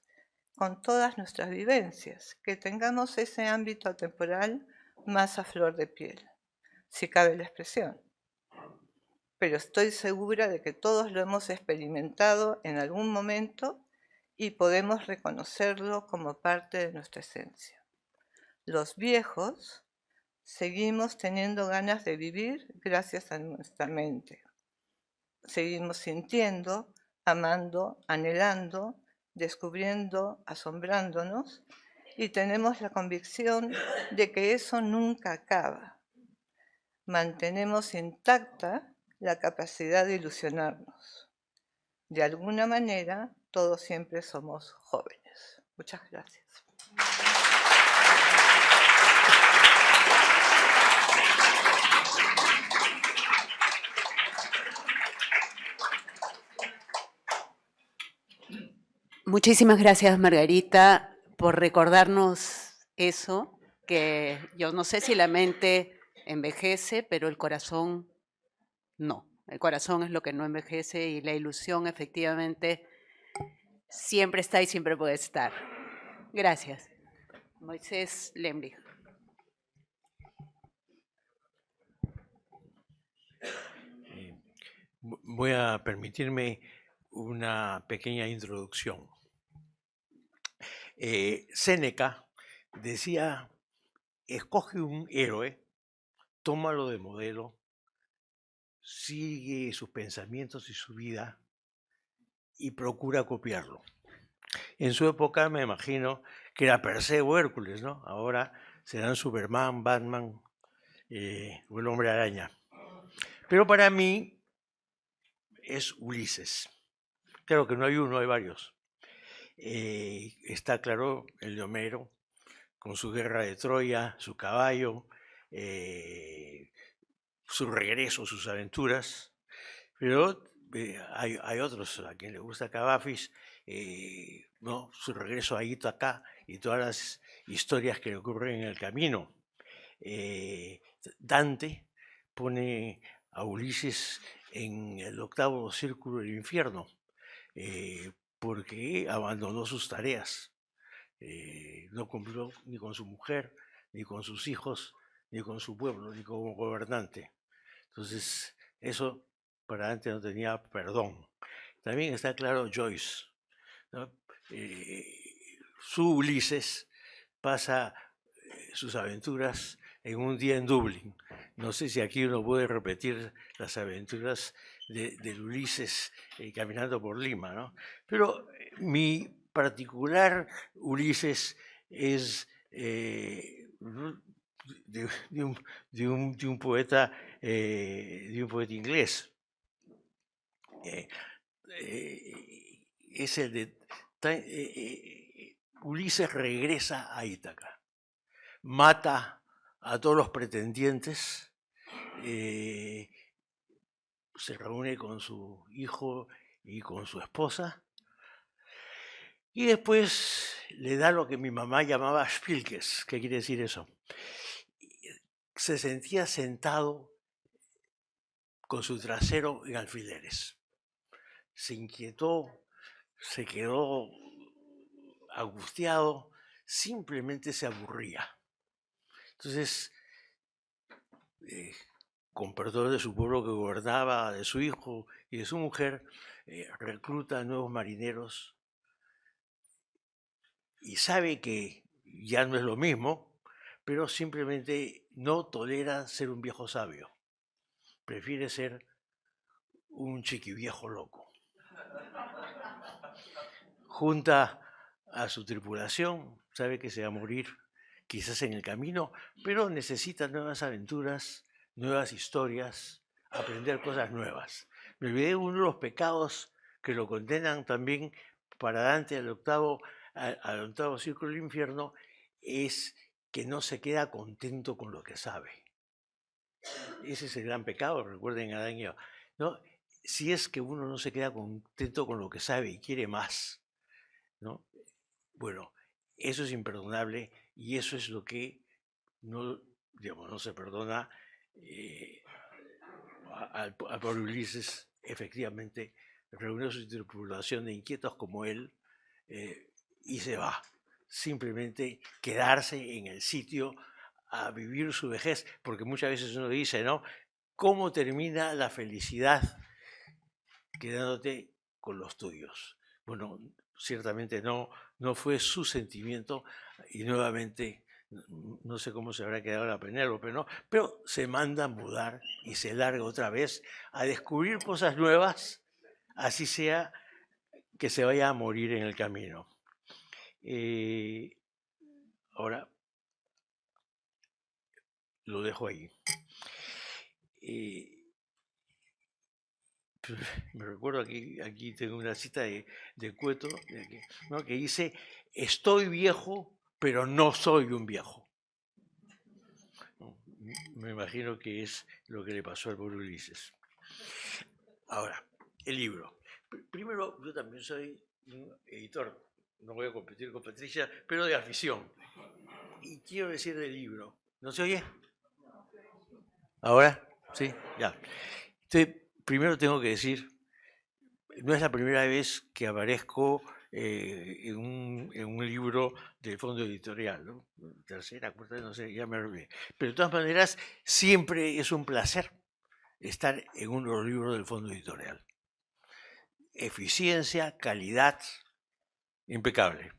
con todas nuestras vivencias, que tengamos ese ámbito atemporal más a flor de piel, si cabe la expresión. Pero estoy segura de que todos lo hemos experimentado en algún momento y podemos reconocerlo como parte de nuestra esencia. Los viejos seguimos teniendo ganas de vivir gracias a nuestra mente. Seguimos sintiendo, amando, anhelando, descubriendo, asombrándonos y tenemos la convicción de que eso nunca acaba. Mantenemos intacta la capacidad de ilusionarnos. De alguna manera, todos siempre somos jóvenes. Muchas gracias. Muchísimas gracias, Margarita, por recordarnos eso, que yo no sé si la mente envejece, pero el corazón no. El corazón es lo que no envejece y la ilusión efectivamente siempre está y siempre puede estar. Gracias. Moisés Lemlich. Voy a permitirme una pequeña introducción. Séneca decía, escoge un héroe, tómalo de modelo, sigue sus pensamientos y su vida y procura copiarlo. En su época me imagino que era Perseo o Hércules, ¿no? Ahora serán Superman, Batman o el Hombre Araña. Pero para mí es Ulises. Claro que no hay uno, hay varios. Está claro el de Homero, con su guerra de Troya, su caballo, su regreso, sus aventuras. Pero hay otros a quien le gusta Cavafis, ¿no? Su regreso a Ítaca y todas las historias que le ocurren en el camino. Dante, pone a Ulises en el 8º círculo del infierno, porque abandonó sus tareas. No cumplió ni con su mujer, ni con sus hijos, ni con su pueblo, ni como gobernante. Entonces, eso para Dante no tenía perdón. También está claro Joyce, ¿no? Su Ulises pasa sus aventuras en un día en Dublín. No sé si aquí uno puede repetir las aventuras del Ulises caminando por Lima, ¿no? Pero mi particular Ulises es de un poeta inglés. Es el de Ulises regresa a Ítaca, mata a todos los pretendientes, se reúne con su hijo y con su esposa, y después le da lo que mi mamá llamaba Spilkes. ¿Qué quiere decir eso? Se sentía sentado con su trasero en alfileres. Se inquietó, se quedó angustiado, simplemente se aburría. Entonces, con perdón de su pueblo que gobernaba, de su hijo y de su mujer, recluta a nuevos marineros y sabe que ya no es lo mismo, pero simplemente no tolera ser un viejo sabio. Prefiere ser un chiquiviejo loco. Junta a su tripulación, sabe que se va a morir quizás en el camino, pero necesita nuevas aventuras, nuevas historias, aprender cosas nuevas. Me olvidé de uno de los pecados que lo condenan también para Dante al octavo círculo del infierno, es que no se queda contento con lo que sabe. Ese es el gran pecado, recuerden a Adán y Eva, ¿no? Si es que uno no se queda contento con lo que sabe y quiere más, ¿no? Bueno, eso es imperdonable y eso es lo que no se perdona al pobre Ulises. Efectivamente, reunió su tripulación de inquietos como él y se va. Simplemente quedarse en el sitio a vivir su vejez, porque muchas veces uno dice, ¿no? ¿Cómo termina la felicidad? Quedándote con los tuyos. Bueno, ciertamente no fue su sentimiento y nuevamente no sé cómo se habrá quedado la Penélope, ¿no? Pero se manda a mudar y se larga otra vez a descubrir cosas nuevas, así sea que se vaya a morir en el camino. Ahora lo dejo ahí. Me recuerdo aquí tengo una cita de Cueto, ¿no? Que dice: estoy viejo, pero no soy un viejo. Me imagino que es lo que le pasó al pobre Ulises. Ahora, el libro. Primero, yo también soy un editor, no voy a competir con Patricia, pero de afición. Y quiero decir del libro. ¿No se oye? ¿Ahora? Sí, ya. Entonces, primero tengo que decir, no es la primera vez que aparezco en un libro del fondo editorial, ¿no? Tercera, cuarta, no sé, ya me olvidé. Pero de todas maneras, siempre es un placer estar en uno de los libros del fondo editorial. Eficiencia, calidad, impecable.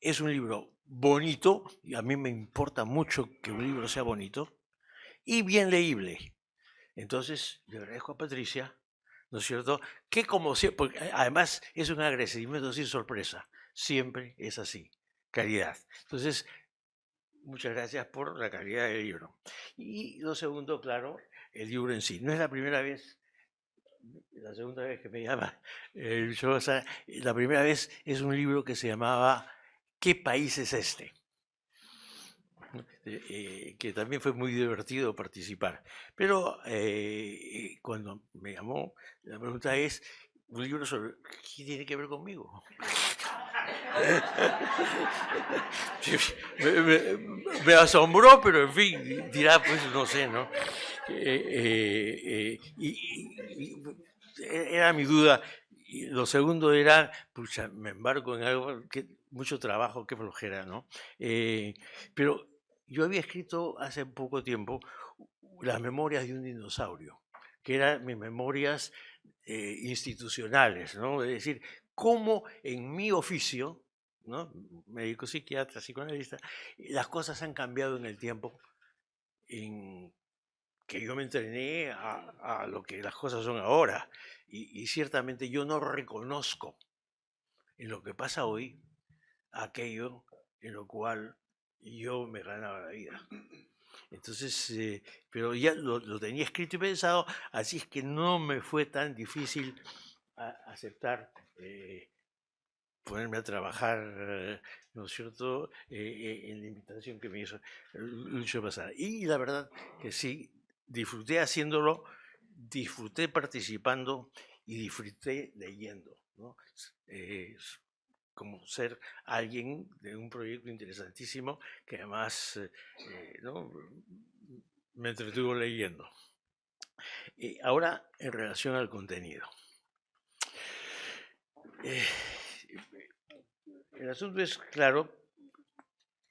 Es un libro bonito, y a mí me importa mucho que un libro sea bonito, y bien leíble. Entonces, le agradezco a Patricia, ¿no es cierto? Que como siempre, porque además es un agradecimiento sin sorpresa, siempre es así, calidad. Entonces, muchas gracias por la calidad del libro. Y lo segundo, claro, el libro en sí. No es la primera vez, la segunda vez que me llama la primera vez es un libro que se llamaba ¿Qué país es este? Que también fue muy divertido participar. Pero cuando me llamó, la pregunta es, un libro sobre ¿qué tiene que ver conmigo? Me asombró, pero en fin, dirá, pues no sé, ¿no? Era mi duda. Y lo segundo era, pucha, me embarco en algo, que mucho trabajo, qué flojera, ¿no? Pero yo había escrito hace poco tiempo las memorias de un dinosaurio, que eran mis memorias institucionales, ¿no? Es decir, cómo en mi oficio, ¿no? Médico, psiquiatra, psicoanalista, las cosas han cambiado en el tiempo, en que yo me entrené a lo que las cosas son ahora. Y ciertamente yo no reconozco en lo que pasa hoy aquello en lo cual yo me ganaba la vida. Entonces, pero ya lo tenía escrito y pensado, así es que no me fue tan difícil aceptar ponerme a trabajar, ¿no es cierto?, en la invitación que me hizo Lucho Pasada. Y la verdad que sí, disfruté haciéndolo, disfruté participando y disfruté leyendo, ¿no? Como ser alguien de un proyecto interesantísimo que además ¿no? me entretuvo leyendo. Ahora, en relación al contenido. El asunto es, claro,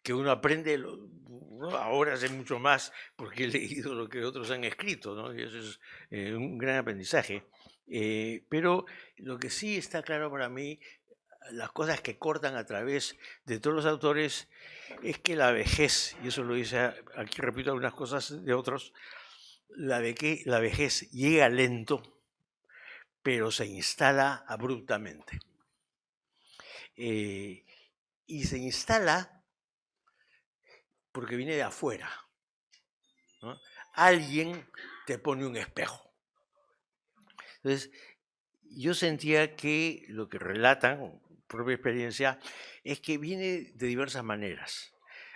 que uno aprende, ¿no? Ahora sé mucho más porque he leído lo que otros han escrito, ¿no? Y eso es un gran aprendizaje. Pero lo que sí está claro para mí, las cosas que cortan a través de todos los autores, es que la vejez, y eso lo dice, aquí repito algunas cosas de otros, la vejez llega lento, pero se instala abruptamente. Y se instala porque viene de afuera, ¿no? Alguien te pone un espejo. Entonces, yo sentía que lo que relatan, propia experiencia, es que viene de diversas maneras.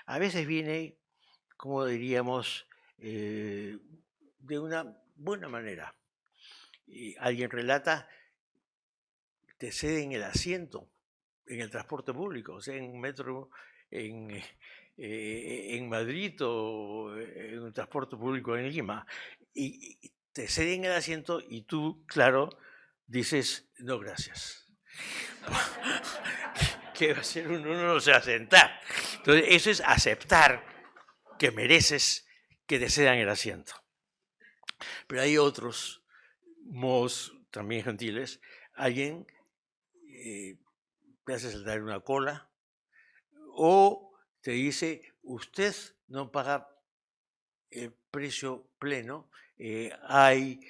A veces viene, como diríamos, de una buena manera. Alguien relata, te ceden el asiento en el transporte público, o sea, en un metro, en Madrid o en un transporte público en Lima, y te ceden el asiento y tú, claro, dices, no, gracias. ¿Qué va a hacer uno? Uno no se va a sentar. Entonces, eso es aceptar que mereces que te cedan el asiento. Pero hay otros modos también gentiles. Alguien te hace saltar una cola o te dice, usted no paga el precio pleno, hay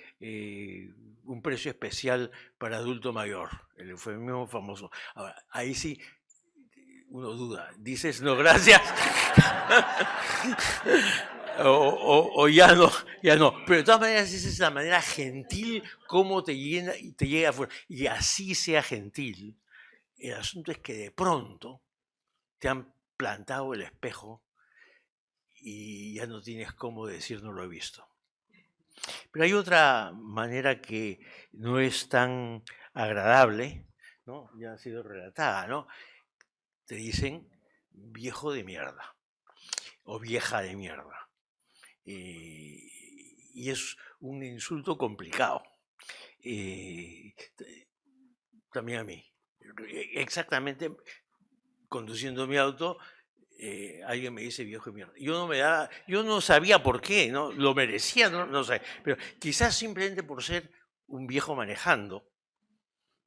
un precio especial para adulto mayor, el eufemismo famoso. Ahora, ahí sí uno duda, dices no, gracias. o ya no. Pero de todas maneras, esa es la manera gentil como te llega afuera. Y así sea gentil, el asunto es que de pronto te han plantado el espejo y ya no tienes cómo decir no lo he visto. Pero hay otra manera que no es tan agradable, ¿no? Ya ha sido relatada, ¿no? Te dicen viejo de mierda o vieja de mierda. Y es un insulto complicado. También a mí. Exactamente, conduciendo mi auto, alguien me dice viejo de mierda. Yo no sabía por qué, ¿no? Lo merecía, no sé. Pero quizás simplemente por ser un viejo manejando.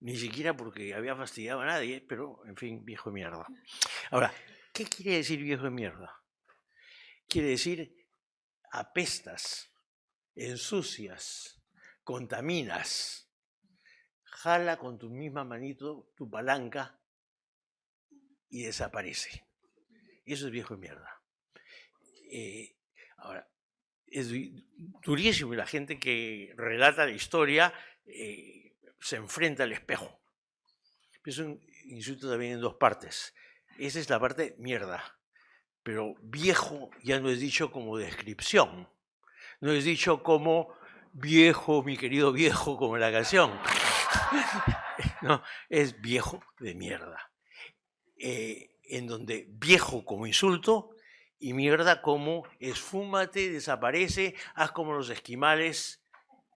Ni siquiera porque había fastidiado a nadie, pero, en fin, viejo de mierda. Ahora, ¿qué quiere decir viejo de mierda? Quiere decir apestas, ensucias, contaminas. Jala con tu misma manito tu palanca y desaparece. Eso es viejo de mierda. Ahora, es durísimo y la gente que relata la historia se enfrenta al espejo. Es un insulto también en dos partes. Esa es la parte mierda. Pero viejo ya no es dicho como descripción. No es dicho como viejo, mi querido viejo, como en la canción. No, es viejo de mierda. en donde viejo como insulto y mierda como esfúmate, desaparece, haz como los esquimales,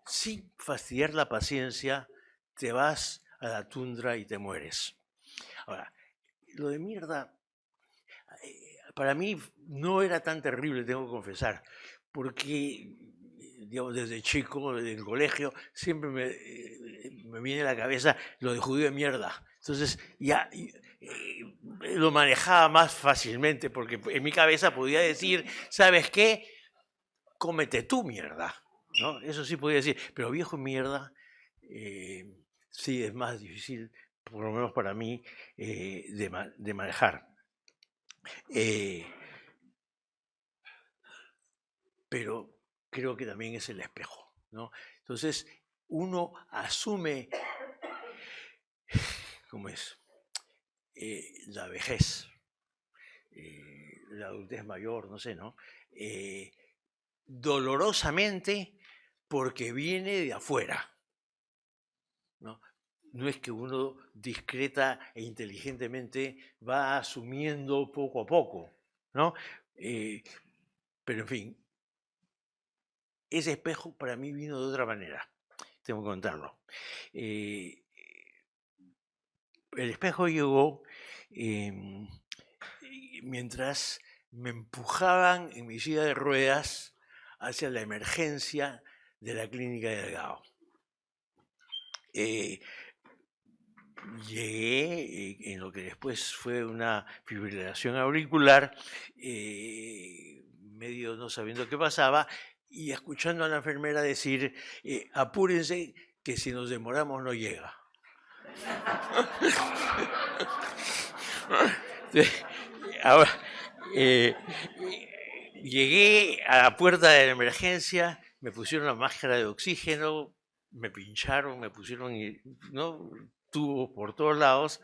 sin fastidiar la paciencia, te vas a la tundra y te mueres. Ahora, lo de mierda, para mí no era tan terrible, tengo que confesar, porque digamos, desde chico, desde el colegio, siempre me viene a la cabeza lo de judío de mierda. Entonces ya lo manejaba más fácilmente, porque en mi cabeza podía decir, ¿sabes qué? Cómete tu mierda, ¿no? Eso sí podía decir, pero viejo mierda, sí es más difícil, por lo menos para mí, de manejar. Pero creo que también es el espejo, ¿no? Entonces, uno asume, ¿cómo es? La vejez, la adultez mayor, no sé, ¿no? Dolorosamente porque viene de afuera, ¿no? No es que uno discreta e inteligentemente va asumiendo poco a poco, ¿no? Pero en fin, ese espejo para mí vino de otra manera, tengo que contarlo. El espejo llegó mientras me empujaban en mi silla de ruedas hacia la emergencia de la clínica de Delgado. Llegué en lo que después fue una fibrilación auricular, medio no sabiendo qué pasaba, y escuchando a la enfermera decir, apúrense que si nos demoramos no llega. Ahora, llegué a la puerta de la emergencia, me pusieron la máscara de oxígeno, me pincharon, me pusieron, ¿no?, tubos por todos lados.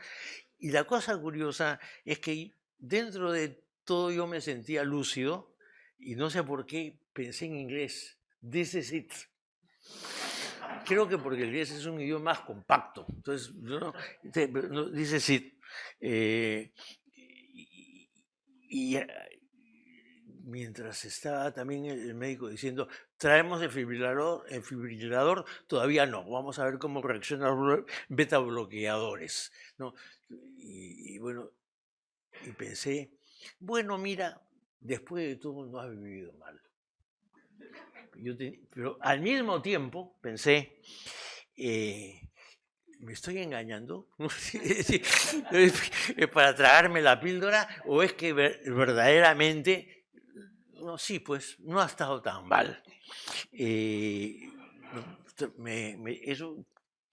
Y la cosa curiosa es que dentro de todo yo me sentía lúcido y no sé por qué pensé en inglés. This is it. Creo que porque el inglés es un idioma más compacto. Entonces, no, this is it. Y mientras estaba también el médico diciendo, traemos el fibrilador, todavía no, vamos a ver cómo reaccionan los beta bloqueadores, ¿no? Y bueno, y pensé, bueno, mira, después de todo no has vivido mal. Pero al mismo tiempo pensé, ¿me estoy engañando? ¿Es para tragarme la píldora o es que verdaderamente, no, sí, pues no ha estado tan mal? Eso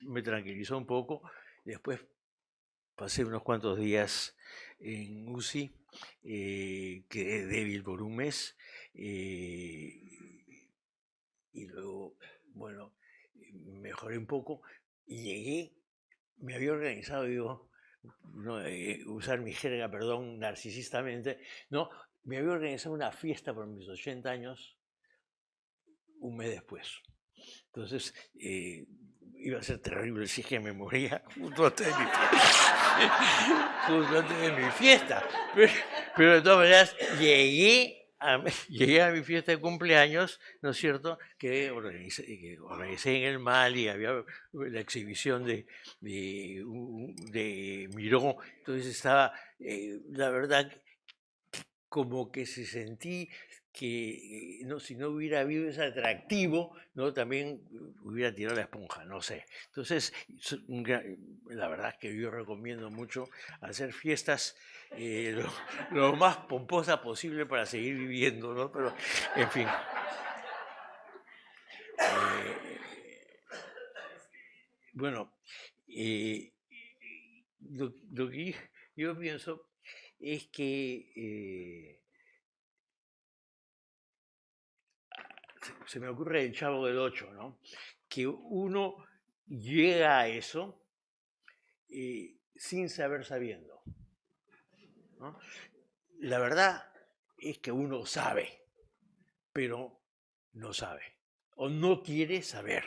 me tranquilizó un poco. Después pasé unos cuantos días en UCI, quedé débil por un mes, y luego, bueno, mejoré un poco y llegué, me había organizado, digo, no, usar mi jerga, perdón, narcisistamente, no, me había organizado una fiesta por mis 80 años un mes después. Entonces, iba a ser terrible si es que me moría justo antes de mi fiesta. Justo antes de mi fiesta. Pero de todas maneras, llegué a mi fiesta de cumpleaños, ¿no es cierto?, que organicé en el Mal y había la exhibición de Miró. Entonces estaba, la verdad, como que se sentí que no, si no hubiera habido ese atractivo, ¿no?, también hubiera tirado la esponja, no sé. Entonces, la verdad es que yo recomiendo mucho hacer fiestas lo más pomposa posible para seguir viviendo, ¿no? Pero, en fin. Bueno, lo que yo pienso es que se me ocurre el Chavo del Ocho, ¿no?, que uno llega a eso sin saber sabiendo, ¿no? La verdad es que uno sabe, pero no sabe, o no quiere saber.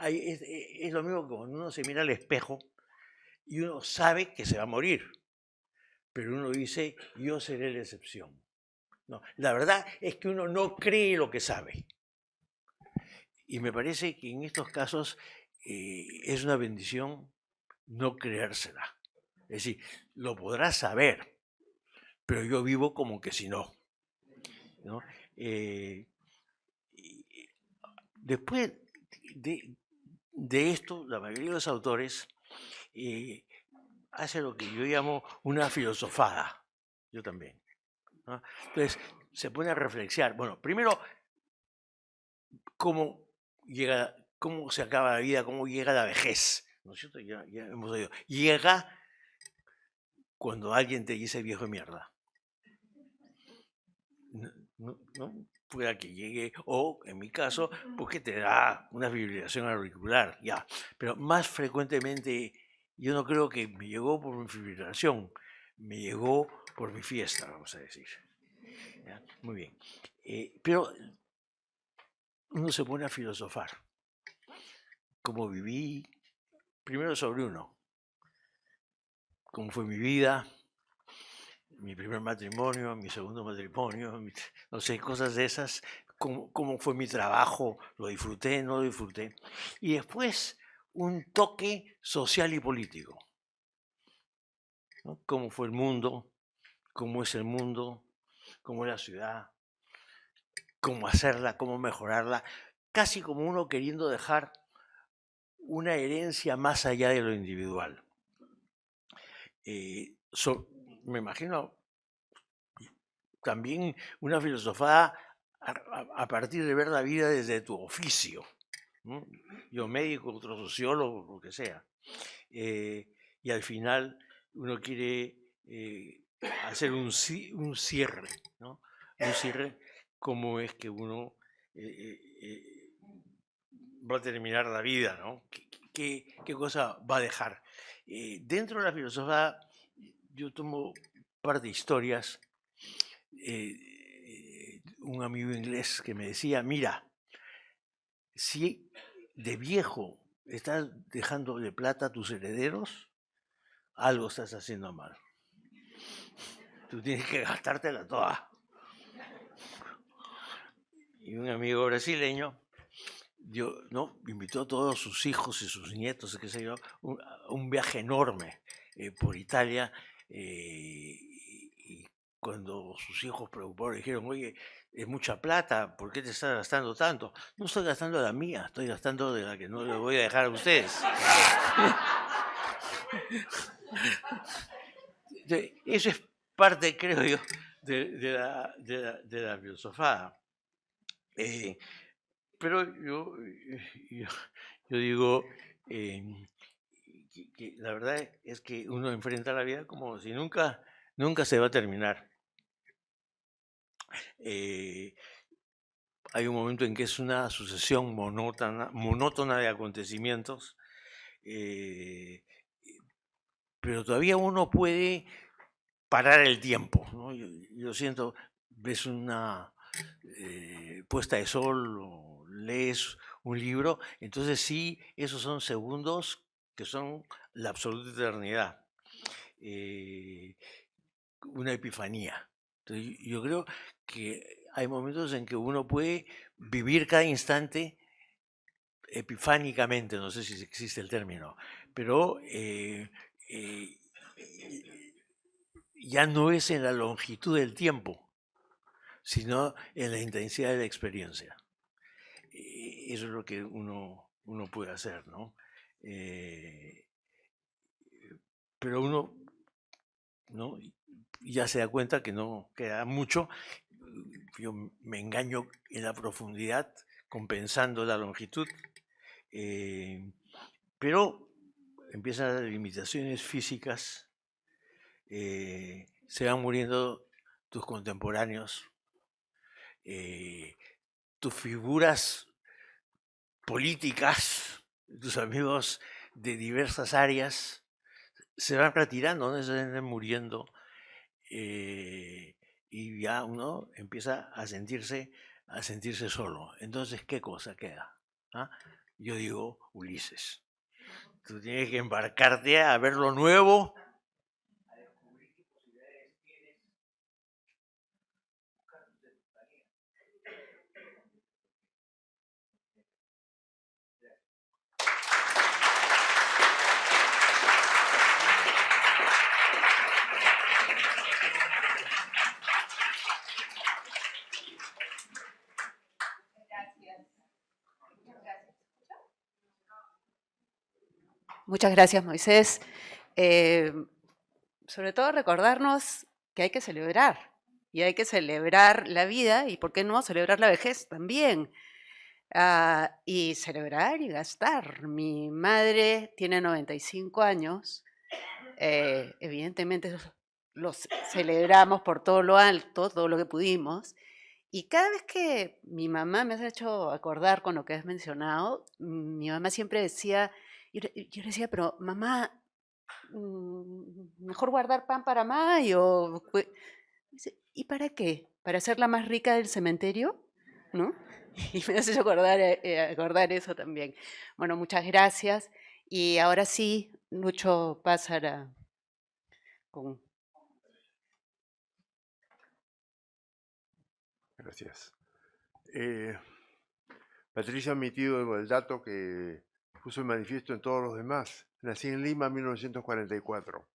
Es lo mismo que cuando uno se mira al espejo y uno sabe que se va a morir, pero uno dice, yo seré la excepción. No, la verdad es que uno no cree lo que sabe. Y me parece que en estos casos es una bendición no creérsela. Es decir, lo podrás saber, pero yo vivo como que si no. ¿No? Después de esto, la mayoría de los autores hace lo que yo llamo una filosofada. Yo también. ¿No? Entonces, se pone a reflexionar. Bueno, primero, cómo se acaba la vida, cómo llega la vejez. ¿No es cierto? Ya hemos oído. Llega cuando alguien te dice viejo de mierda. No pueda que llegue, o en mi caso, porque te da una fibrilación auricular, ya. Pero más frecuentemente, yo no creo que me llegó por mi fibrilación, me llegó por mi fiesta, vamos a decir. ¿Ya? Muy bien. Pero uno se pone a filosofar. Cómo viví, primero sobre uno, cómo fue mi vida, mi primer matrimonio, mi segundo matrimonio, no sé, cosas de esas, cómo fue mi trabajo, lo disfruté, no lo disfruté. Y después un toque social y político, ¿no? Cómo fue el mundo, cómo es el mundo, cómo es la ciudad, cómo hacerla, cómo mejorarla, casi como uno queriendo dejar una herencia más allá de lo individual. Me imagino también una filosofía a partir de ver la vida desde tu oficio, ¿no? Yo médico, otro sociólogo, lo que sea. Y al final uno quiere hacer un cierre, ¿no? Un cierre, cómo es que uno va a terminar la vida, ¿no? ¿Qué cosa va a dejar? Dentro de la filosofía yo tomo un par de historias. Un amigo inglés que me decía, mira, si de viejo estás dejando de plata a tus herederos, algo estás haciendo mal. Tú tienes que gastártela toda. Y un amigo brasileño invitó a todos sus hijos y sus nietos, qué sé yo, un viaje enorme por Italia. Y cuando sus hijos preocupados dijeron, oye, es mucha plata, ¿por qué te estás gastando tanto? No estoy gastando la mía, estoy gastando de la que no le voy a dejar a ustedes. Eso es parte, creo yo, de la filosofía. Pero yo digo que la verdad es que uno enfrenta la vida como si nunca se va a terminar. Hay un momento en que es una sucesión monótona de acontecimientos, pero todavía uno puede parar el tiempo, ¿no? Yo siento, ves una puesta de sol o lees un libro, entonces sí, esos son segundos que son la absoluta eternidad, una epifanía. Entonces, yo creo que hay momentos en que uno puede vivir cada instante epifánicamente, no sé si existe el término, pero ya no es en la longitud del tiempo, sino en la intensidad de la experiencia. Eso es lo que uno puede hacer, ¿no? Pero uno, ¿no?, ya se da cuenta que no queda mucho. Yo me engaño en la profundidad compensando la longitud, pero empiezan las limitaciones físicas, se van muriendo tus contemporáneos, tus figuras políticas, tus amigos de diversas áreas se van retirando, ¿no? Se van muriendo, y ya uno empieza a sentirse solo. Entonces, ¿qué cosa queda? ¿Ah? Yo digo Ulises. Tú tienes que embarcarte a ver lo nuevo. Muchas gracias, Moisés. Sobre todo recordarnos que hay que celebrar, y hay que celebrar la vida, y por qué no celebrar la vejez también. Y celebrar y gastar. Mi madre tiene 95 años, evidentemente los celebramos por todo lo alto, todo lo que pudimos, y cada vez que mi mamá me has hecho acordar con lo que has mencionado, mi mamá siempre decía, yo le decía, pero mamá, mejor guardar pan para mayo. Dice, ¿y para qué? ¿Para hacerla más rica del cementerio? ¿No? Y me hace acordar eso también. Bueno, muchas gracias. Y ahora sí, Lucho Pázara con... Gracias. Patricia ha admitido el dato que puso en manifiesto en todos los demás. Nací en Lima en 1944.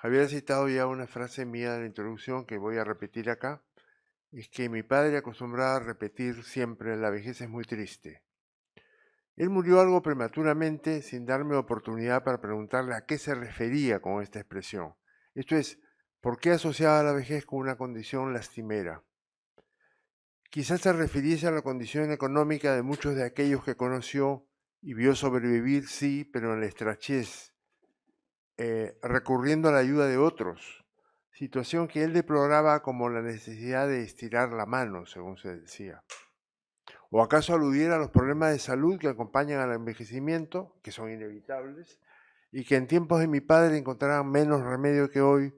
Había citado ya una frase mía de la introducción que voy a repetir acá. Es que mi padre acostumbraba a repetir siempre: la vejez es muy triste. Él murió algo prematuramente sin darme oportunidad para preguntarle a qué se refería con esta expresión. Esto es, ¿por qué asociaba la vejez con una condición lastimera? Quizás se refiriese a la condición económica de muchos de aquellos que conoció y vio sobrevivir, sí, pero en la estrechez, recurriendo a la ayuda de otros, situación que él deploraba como la necesidad de estirar la mano, según se decía. ¿O acaso aludiera a los problemas de salud que acompañan al envejecimiento, que son inevitables, y que en tiempos de mi padre encontraban menos remedio que hoy,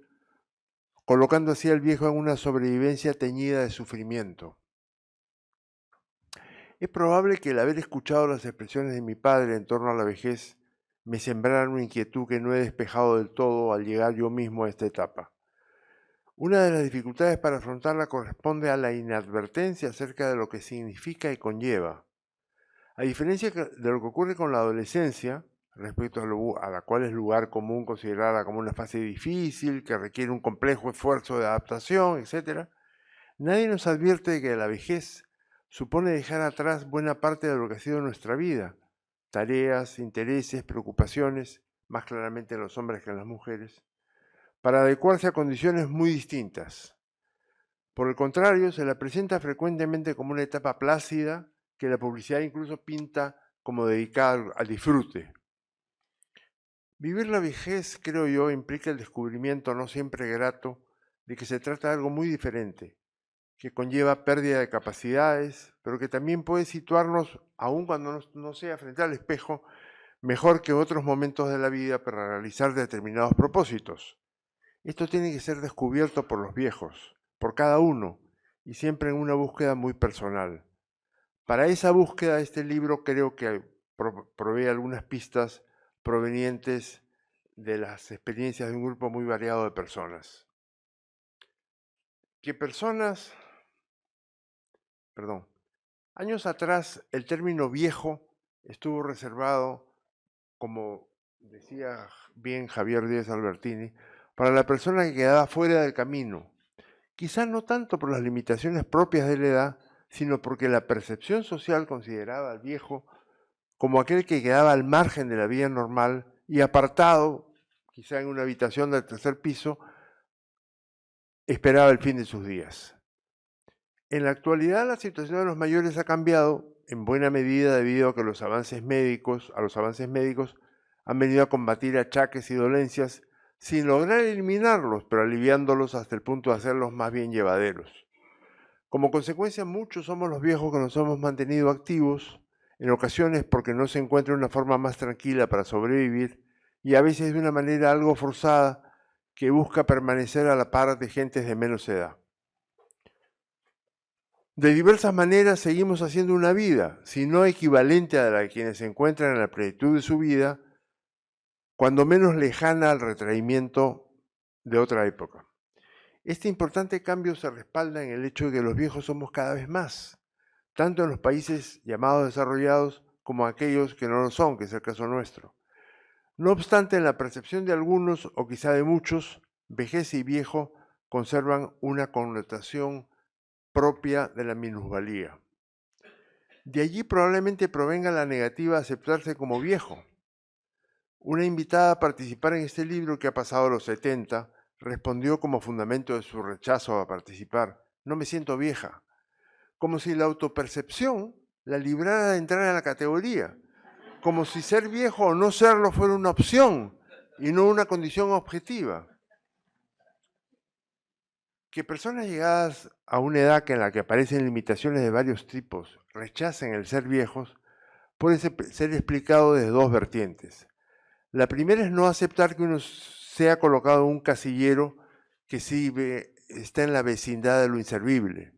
colocando así al viejo en una sobrevivencia teñida de sufrimiento? Es probable que el haber escuchado las expresiones de mi padre en torno a la vejez me sembraran una inquietud que no he despejado del todo al llegar yo mismo a esta etapa. Una de las dificultades para afrontarla corresponde a la inadvertencia acerca de lo que significa y conlleva. A diferencia de lo que ocurre con la adolescencia, respecto a la cual es lugar común considerarla como una fase difícil, que requiere un complejo esfuerzo de adaptación, etc., nadie nos advierte de que la vejez supone dejar atrás buena parte de lo que ha sido nuestra vida, tareas, intereses, preocupaciones, más claramente en los hombres que en las mujeres, para adecuarse a condiciones muy distintas. Por el contrario, se la presenta frecuentemente como una etapa plácida que la publicidad incluso pinta como dedicada al disfrute. Vivir la vejez, creo yo, implica el descubrimiento no siempre grato de que se trata de algo muy diferente, que conlleva pérdida de capacidades, pero que también puede situarnos, aun cuando no sea frente al espejo, mejor que otros momentos de la vida para realizar determinados propósitos. Esto tiene que ser descubierto por los viejos, por cada uno, y siempre en una búsqueda muy personal. Para esa búsqueda, este libro creo que provee algunas pistas provenientes de las experiencias de un grupo muy variado de personas. Años atrás el término viejo estuvo reservado, como decía bien Javier Díaz Albertini, para la persona que quedaba fuera del camino, quizás no tanto por las limitaciones propias de la edad, sino porque la percepción social consideraba al viejo como aquel que quedaba al margen de la vida normal y apartado, quizá en una habitación del tercer piso, esperaba el fin de sus días. En la actualidad la situación de los mayores ha cambiado en buena medida debido a que a los avances médicos han venido a combatir achaques y dolencias sin lograr eliminarlos, pero aliviándolos hasta el punto de hacerlos más bien llevaderos. Como consecuencia, muchos somos los viejos que nos hemos mantenido activos, en ocasiones porque no se encuentra una forma más tranquila para sobrevivir y a veces de una manera algo forzada que busca permanecer a la par de gentes de menos edad. De diversas maneras seguimos haciendo una vida, si no equivalente a la de quienes se encuentran en la plenitud de su vida, cuando menos lejana al retraimiento de otra época. Este importante cambio se respalda en el hecho de que los viejos somos cada vez más, tanto en los países llamados desarrollados como aquellos que no lo son, que es el caso nuestro. No obstante, en la percepción de algunos, o quizá de muchos, vejez y viejo conservan una connotación propia de la minusvalía. De allí probablemente provenga la negativa a aceptarse como viejo. Una invitada a participar en este libro, que ha pasado los 70, respondió como fundamento de su rechazo a participar: no me siento vieja. Como si la autopercepción la librara de entrar en la categoría. Como si ser viejo o no serlo fuera una opción y no una condición objetiva. Que personas llegadas a una edad en la que aparecen limitaciones de varios tipos rechacen el ser viejos puede ser explicado desde dos vertientes. La primera es no aceptar que uno sea colocado en un casillero que está en la vecindad de lo inservible.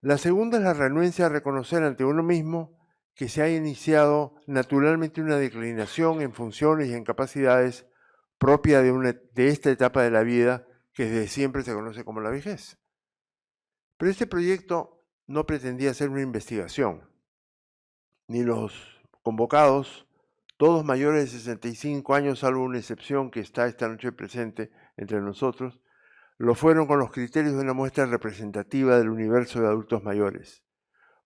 La segunda es la renuencia a reconocer ante uno mismo que se ha iniciado naturalmente una declinación en funciones y en capacidades propia de esta etapa de la vida que desde siempre se conoce como la vejez. Pero este proyecto no pretendía ser una investigación, ni los convocados, todos mayores de 65 años, salvo una excepción que está esta noche presente entre nosotros, lo fueron con los criterios de una muestra representativa del universo de adultos mayores.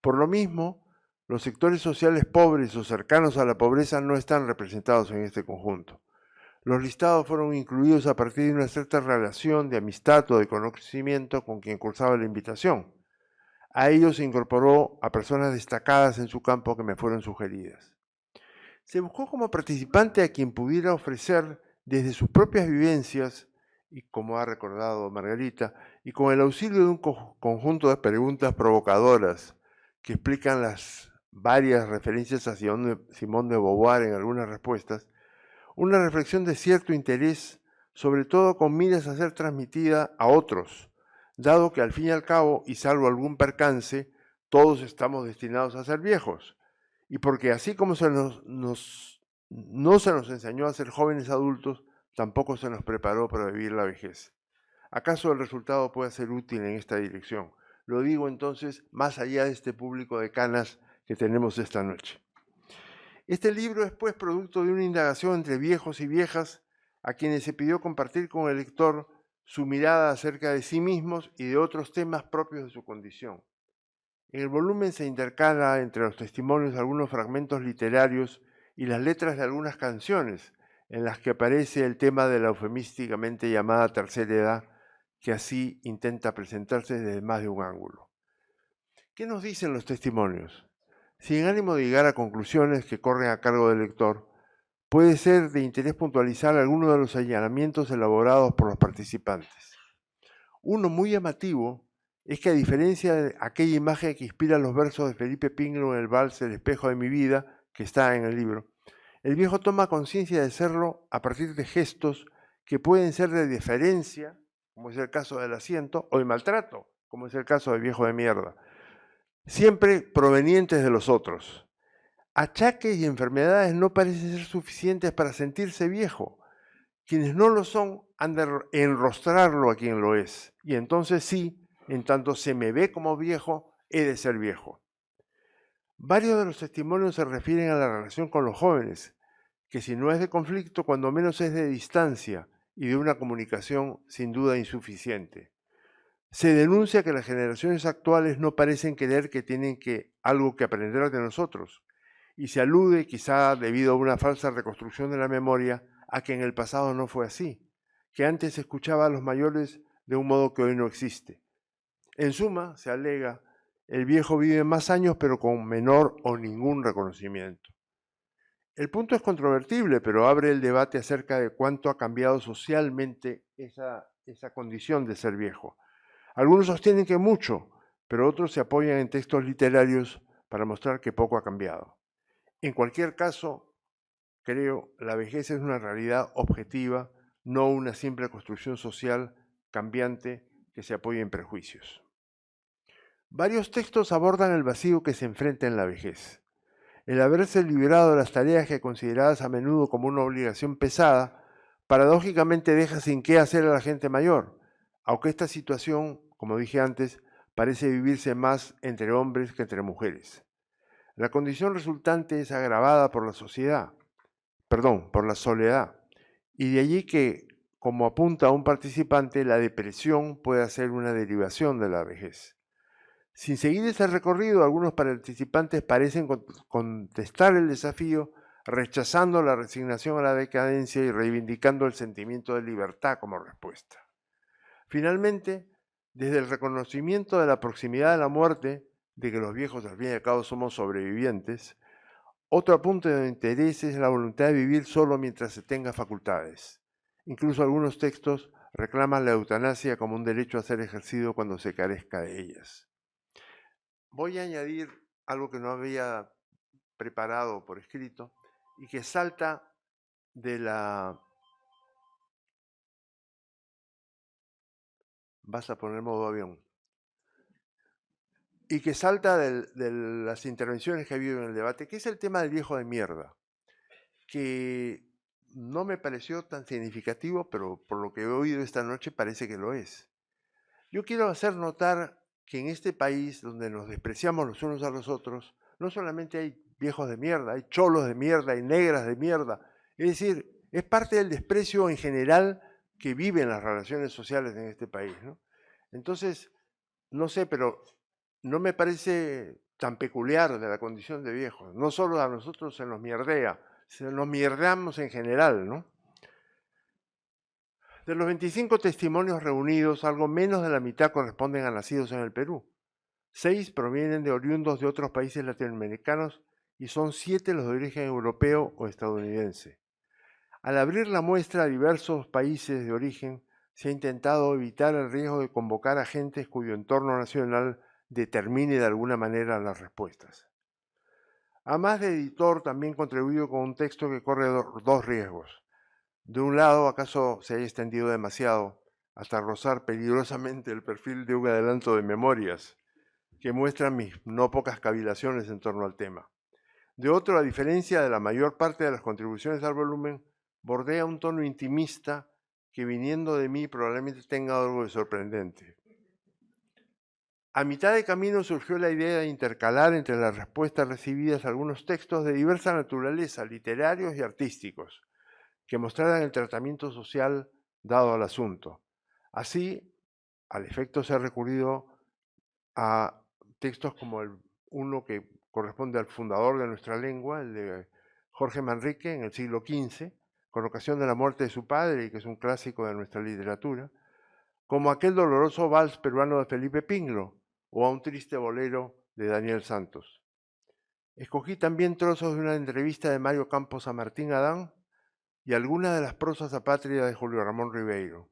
Por lo mismo, los sectores sociales pobres o cercanos a la pobreza no están representados en este conjunto. Los listados fueron incluidos a partir de una cierta relación de amistad o de conocimiento con quien cursaba la invitación. A ellos se incorporó a personas destacadas en su campo que me fueron sugeridas. Se buscó como participante a quien pudiera ofrecer desde sus propias vivencias, y como ha recordado Margarita, y con el auxilio de un conjunto de preguntas provocadoras que explican las varias referencias a Simone de Beauvoir en algunas respuestas, una reflexión de cierto interés, sobre todo con miras a ser transmitida a otros, dado que al fin y al cabo, y salvo algún percance, todos estamos destinados a ser viejos, y porque así como no se nos enseñó a ser jóvenes adultos, tampoco se nos preparó para vivir la vejez. ¿Acaso el resultado puede ser útil en esta dirección? Lo digo entonces más allá de este público de canas que tenemos esta noche. Este libro es pues producto de una indagación entre viejos y viejas a quienes se pidió compartir con el lector su mirada acerca de sí mismos y de otros temas propios de su condición. En el volumen se intercala entre los testimonios algunos fragmentos literarios y las letras de algunas canciones en las que aparece el tema de la eufemísticamente llamada tercera edad, que así intenta presentarse desde más de un ángulo. ¿Qué nos dicen los testimonios? Sin ánimo de llegar a conclusiones que corren a cargo del lector, puede ser de interés puntualizar algunos de los señalamientos elaborados por los participantes. Uno muy llamativo es que, a diferencia de aquella imagen que inspira los versos de Felipe Pingle en el vals El espejo de mi vida, que está en el libro, el viejo toma conciencia de serlo a partir de gestos que pueden ser de deferencia, como es el caso del asiento, o de maltrato, como es el caso del viejo de mierda, siempre provenientes de los otros. Achaques y enfermedades no parecen ser suficientes para sentirse viejo. Quienes no lo son han de enrostrarlo a quien lo es. Y entonces sí, en tanto se me ve como viejo, he de ser viejo. Varios de los testimonios se refieren a la relación con los jóvenes, que si no es de conflicto, cuando menos es de distancia y de una comunicación sin duda insuficiente. Se denuncia que las generaciones actuales no parecen creer que tienen algo que aprender de nosotros, y se alude, quizá debido a una falsa reconstrucción de la memoria, a que en el pasado no fue así, que antes se escuchaba a los mayores de un modo que hoy no existe. En suma, se alega, el viejo vive más años pero con menor o ningún reconocimiento. El punto es controvertible, pero abre el debate acerca de cuánto ha cambiado socialmente esa condición de ser viejo. Algunos sostienen que mucho, pero otros se apoyan en textos literarios para mostrar que poco ha cambiado. En cualquier caso, creo, la vejez es una realidad objetiva, no una simple construcción social cambiante que se apoya en prejuicios. Varios textos abordan el vacío que se enfrenta en la vejez. El haberse liberado de las tareas que consideradas a menudo como una obligación pesada, paradójicamente deja sin qué hacer a la gente mayor, aunque esta situación, como dije antes, parece vivirse más entre hombres que entre mujeres. La condición resultante es agravada por la por la soledad, y de allí que, como apunta un participante, la depresión pueda ser una derivación de la vejez. Sin seguir ese recorrido, algunos participantes parecen contestar el desafío, rechazando la resignación a la decadencia y reivindicando el sentimiento de libertad como respuesta. Finalmente, desde el reconocimiento de la proximidad de la muerte, de que los viejos al fin y al cabo somos sobrevivientes, otro punto de interés es la voluntad de vivir solo mientras se tenga facultades. Incluso algunos textos reclaman la eutanasia como un derecho a ser ejercido cuando se carezca de ellas. Voy a añadir algo que no había preparado por escrito y que salta de la... Vas a poner modo avión. Y que salta de las intervenciones que ha habido en el debate, que es el tema del viejo de mierda, que no me pareció tan significativo, pero por lo que he oído esta noche parece que lo es. Yo quiero hacer notar que en este país, donde nos despreciamos los unos a los otros, no solamente hay viejos de mierda, hay cholos de mierda, hay negras de mierda. Es decir, es parte del desprecio en general que viven las relaciones sociales en este país, ¿no? Entonces, no sé, pero no me parece tan peculiar de la condición de viejos. No solo a nosotros se nos mierdea, se nos mierdeamos en general, ¿no? De los 25 testimonios reunidos, algo menos de la mitad corresponden a nacidos en el Perú. 6 provienen de oriundos de otros países latinoamericanos y son 7 los de origen europeo o estadounidense. Al abrir la muestra a diversos países de origen, se ha intentado evitar el riesgo de convocar a gentes cuyo entorno nacional determine de alguna manera las respuestas. Además de editor, también contribuido con un texto que corre dos riesgos. De un lado, acaso se haya extendido demasiado hasta rozar peligrosamente el perfil de un adelanto de memorias que muestran mis no pocas cavilaciones en torno al tema. De otro, a diferencia de la mayor parte de las contribuciones al volumen, bordea un tono intimista que viniendo de mí probablemente tenga algo de sorprendente. A mitad de camino surgió la idea de intercalar entre las respuestas recibidas algunos textos de diversa naturaleza, literarios y artísticos, que mostraran el tratamiento social dado al asunto. Así, al efecto se ha recurrido a textos como uno que corresponde al fundador de nuestra lengua, el de Jorge Manrique, en el siglo XV, con ocasión de la muerte de su padre, y que es un clásico de nuestra literatura, como aquel doloroso vals peruano de Felipe Pinlo, o a un triste bolero de Daniel Santos. Escogí también trozos de una entrevista de Mario Campos a Martín Adán y algunas de las prosas apátridas de Julio Ramón Ribeiro.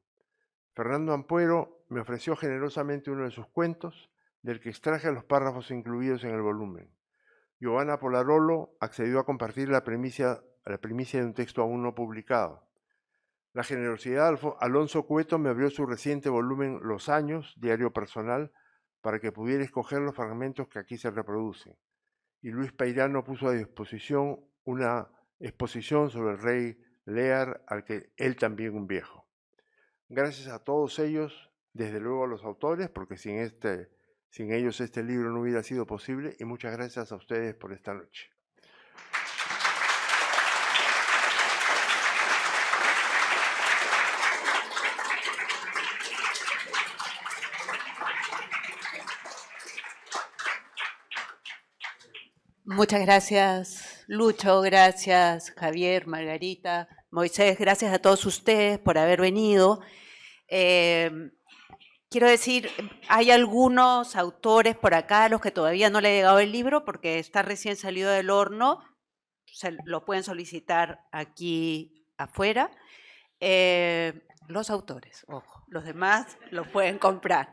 Fernando Ampuero me ofreció generosamente uno de sus cuentos, del que extraje los párrafos incluidos en el volumen. Giovanna Polarolo accedió a compartir la primicia de un texto aún no publicado. La generosidad de Alonso Cueto me abrió su reciente volumen Los Años, diario personal, para que pudiera escoger los fragmentos que aquí se reproducen. Y Luis Peirano puso a disposición una exposición sobre el rey Lear, al que él también un viejo. Gracias a todos ellos, desde luego a los autores, porque sin ellos este libro no hubiera sido posible, y muchas gracias a ustedes por esta noche. Muchas gracias, Lucho, gracias, Javier, Margarita, Moisés, gracias a todos ustedes por haber venido. Quiero decir, hay algunos autores por acá a los que todavía no le ha llegado el libro porque está recién salido del horno, lo pueden solicitar aquí afuera. Los autores, ojo, los demás los pueden comprar.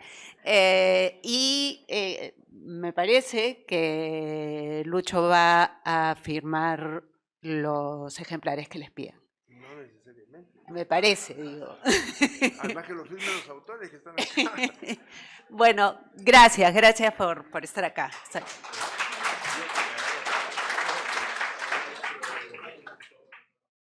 Me parece que Lucho va a firmar los ejemplares que les pidan. No necesariamente. Me parece, digo. Además que lo firman los autores que están acá. Bueno, gracias por estar acá.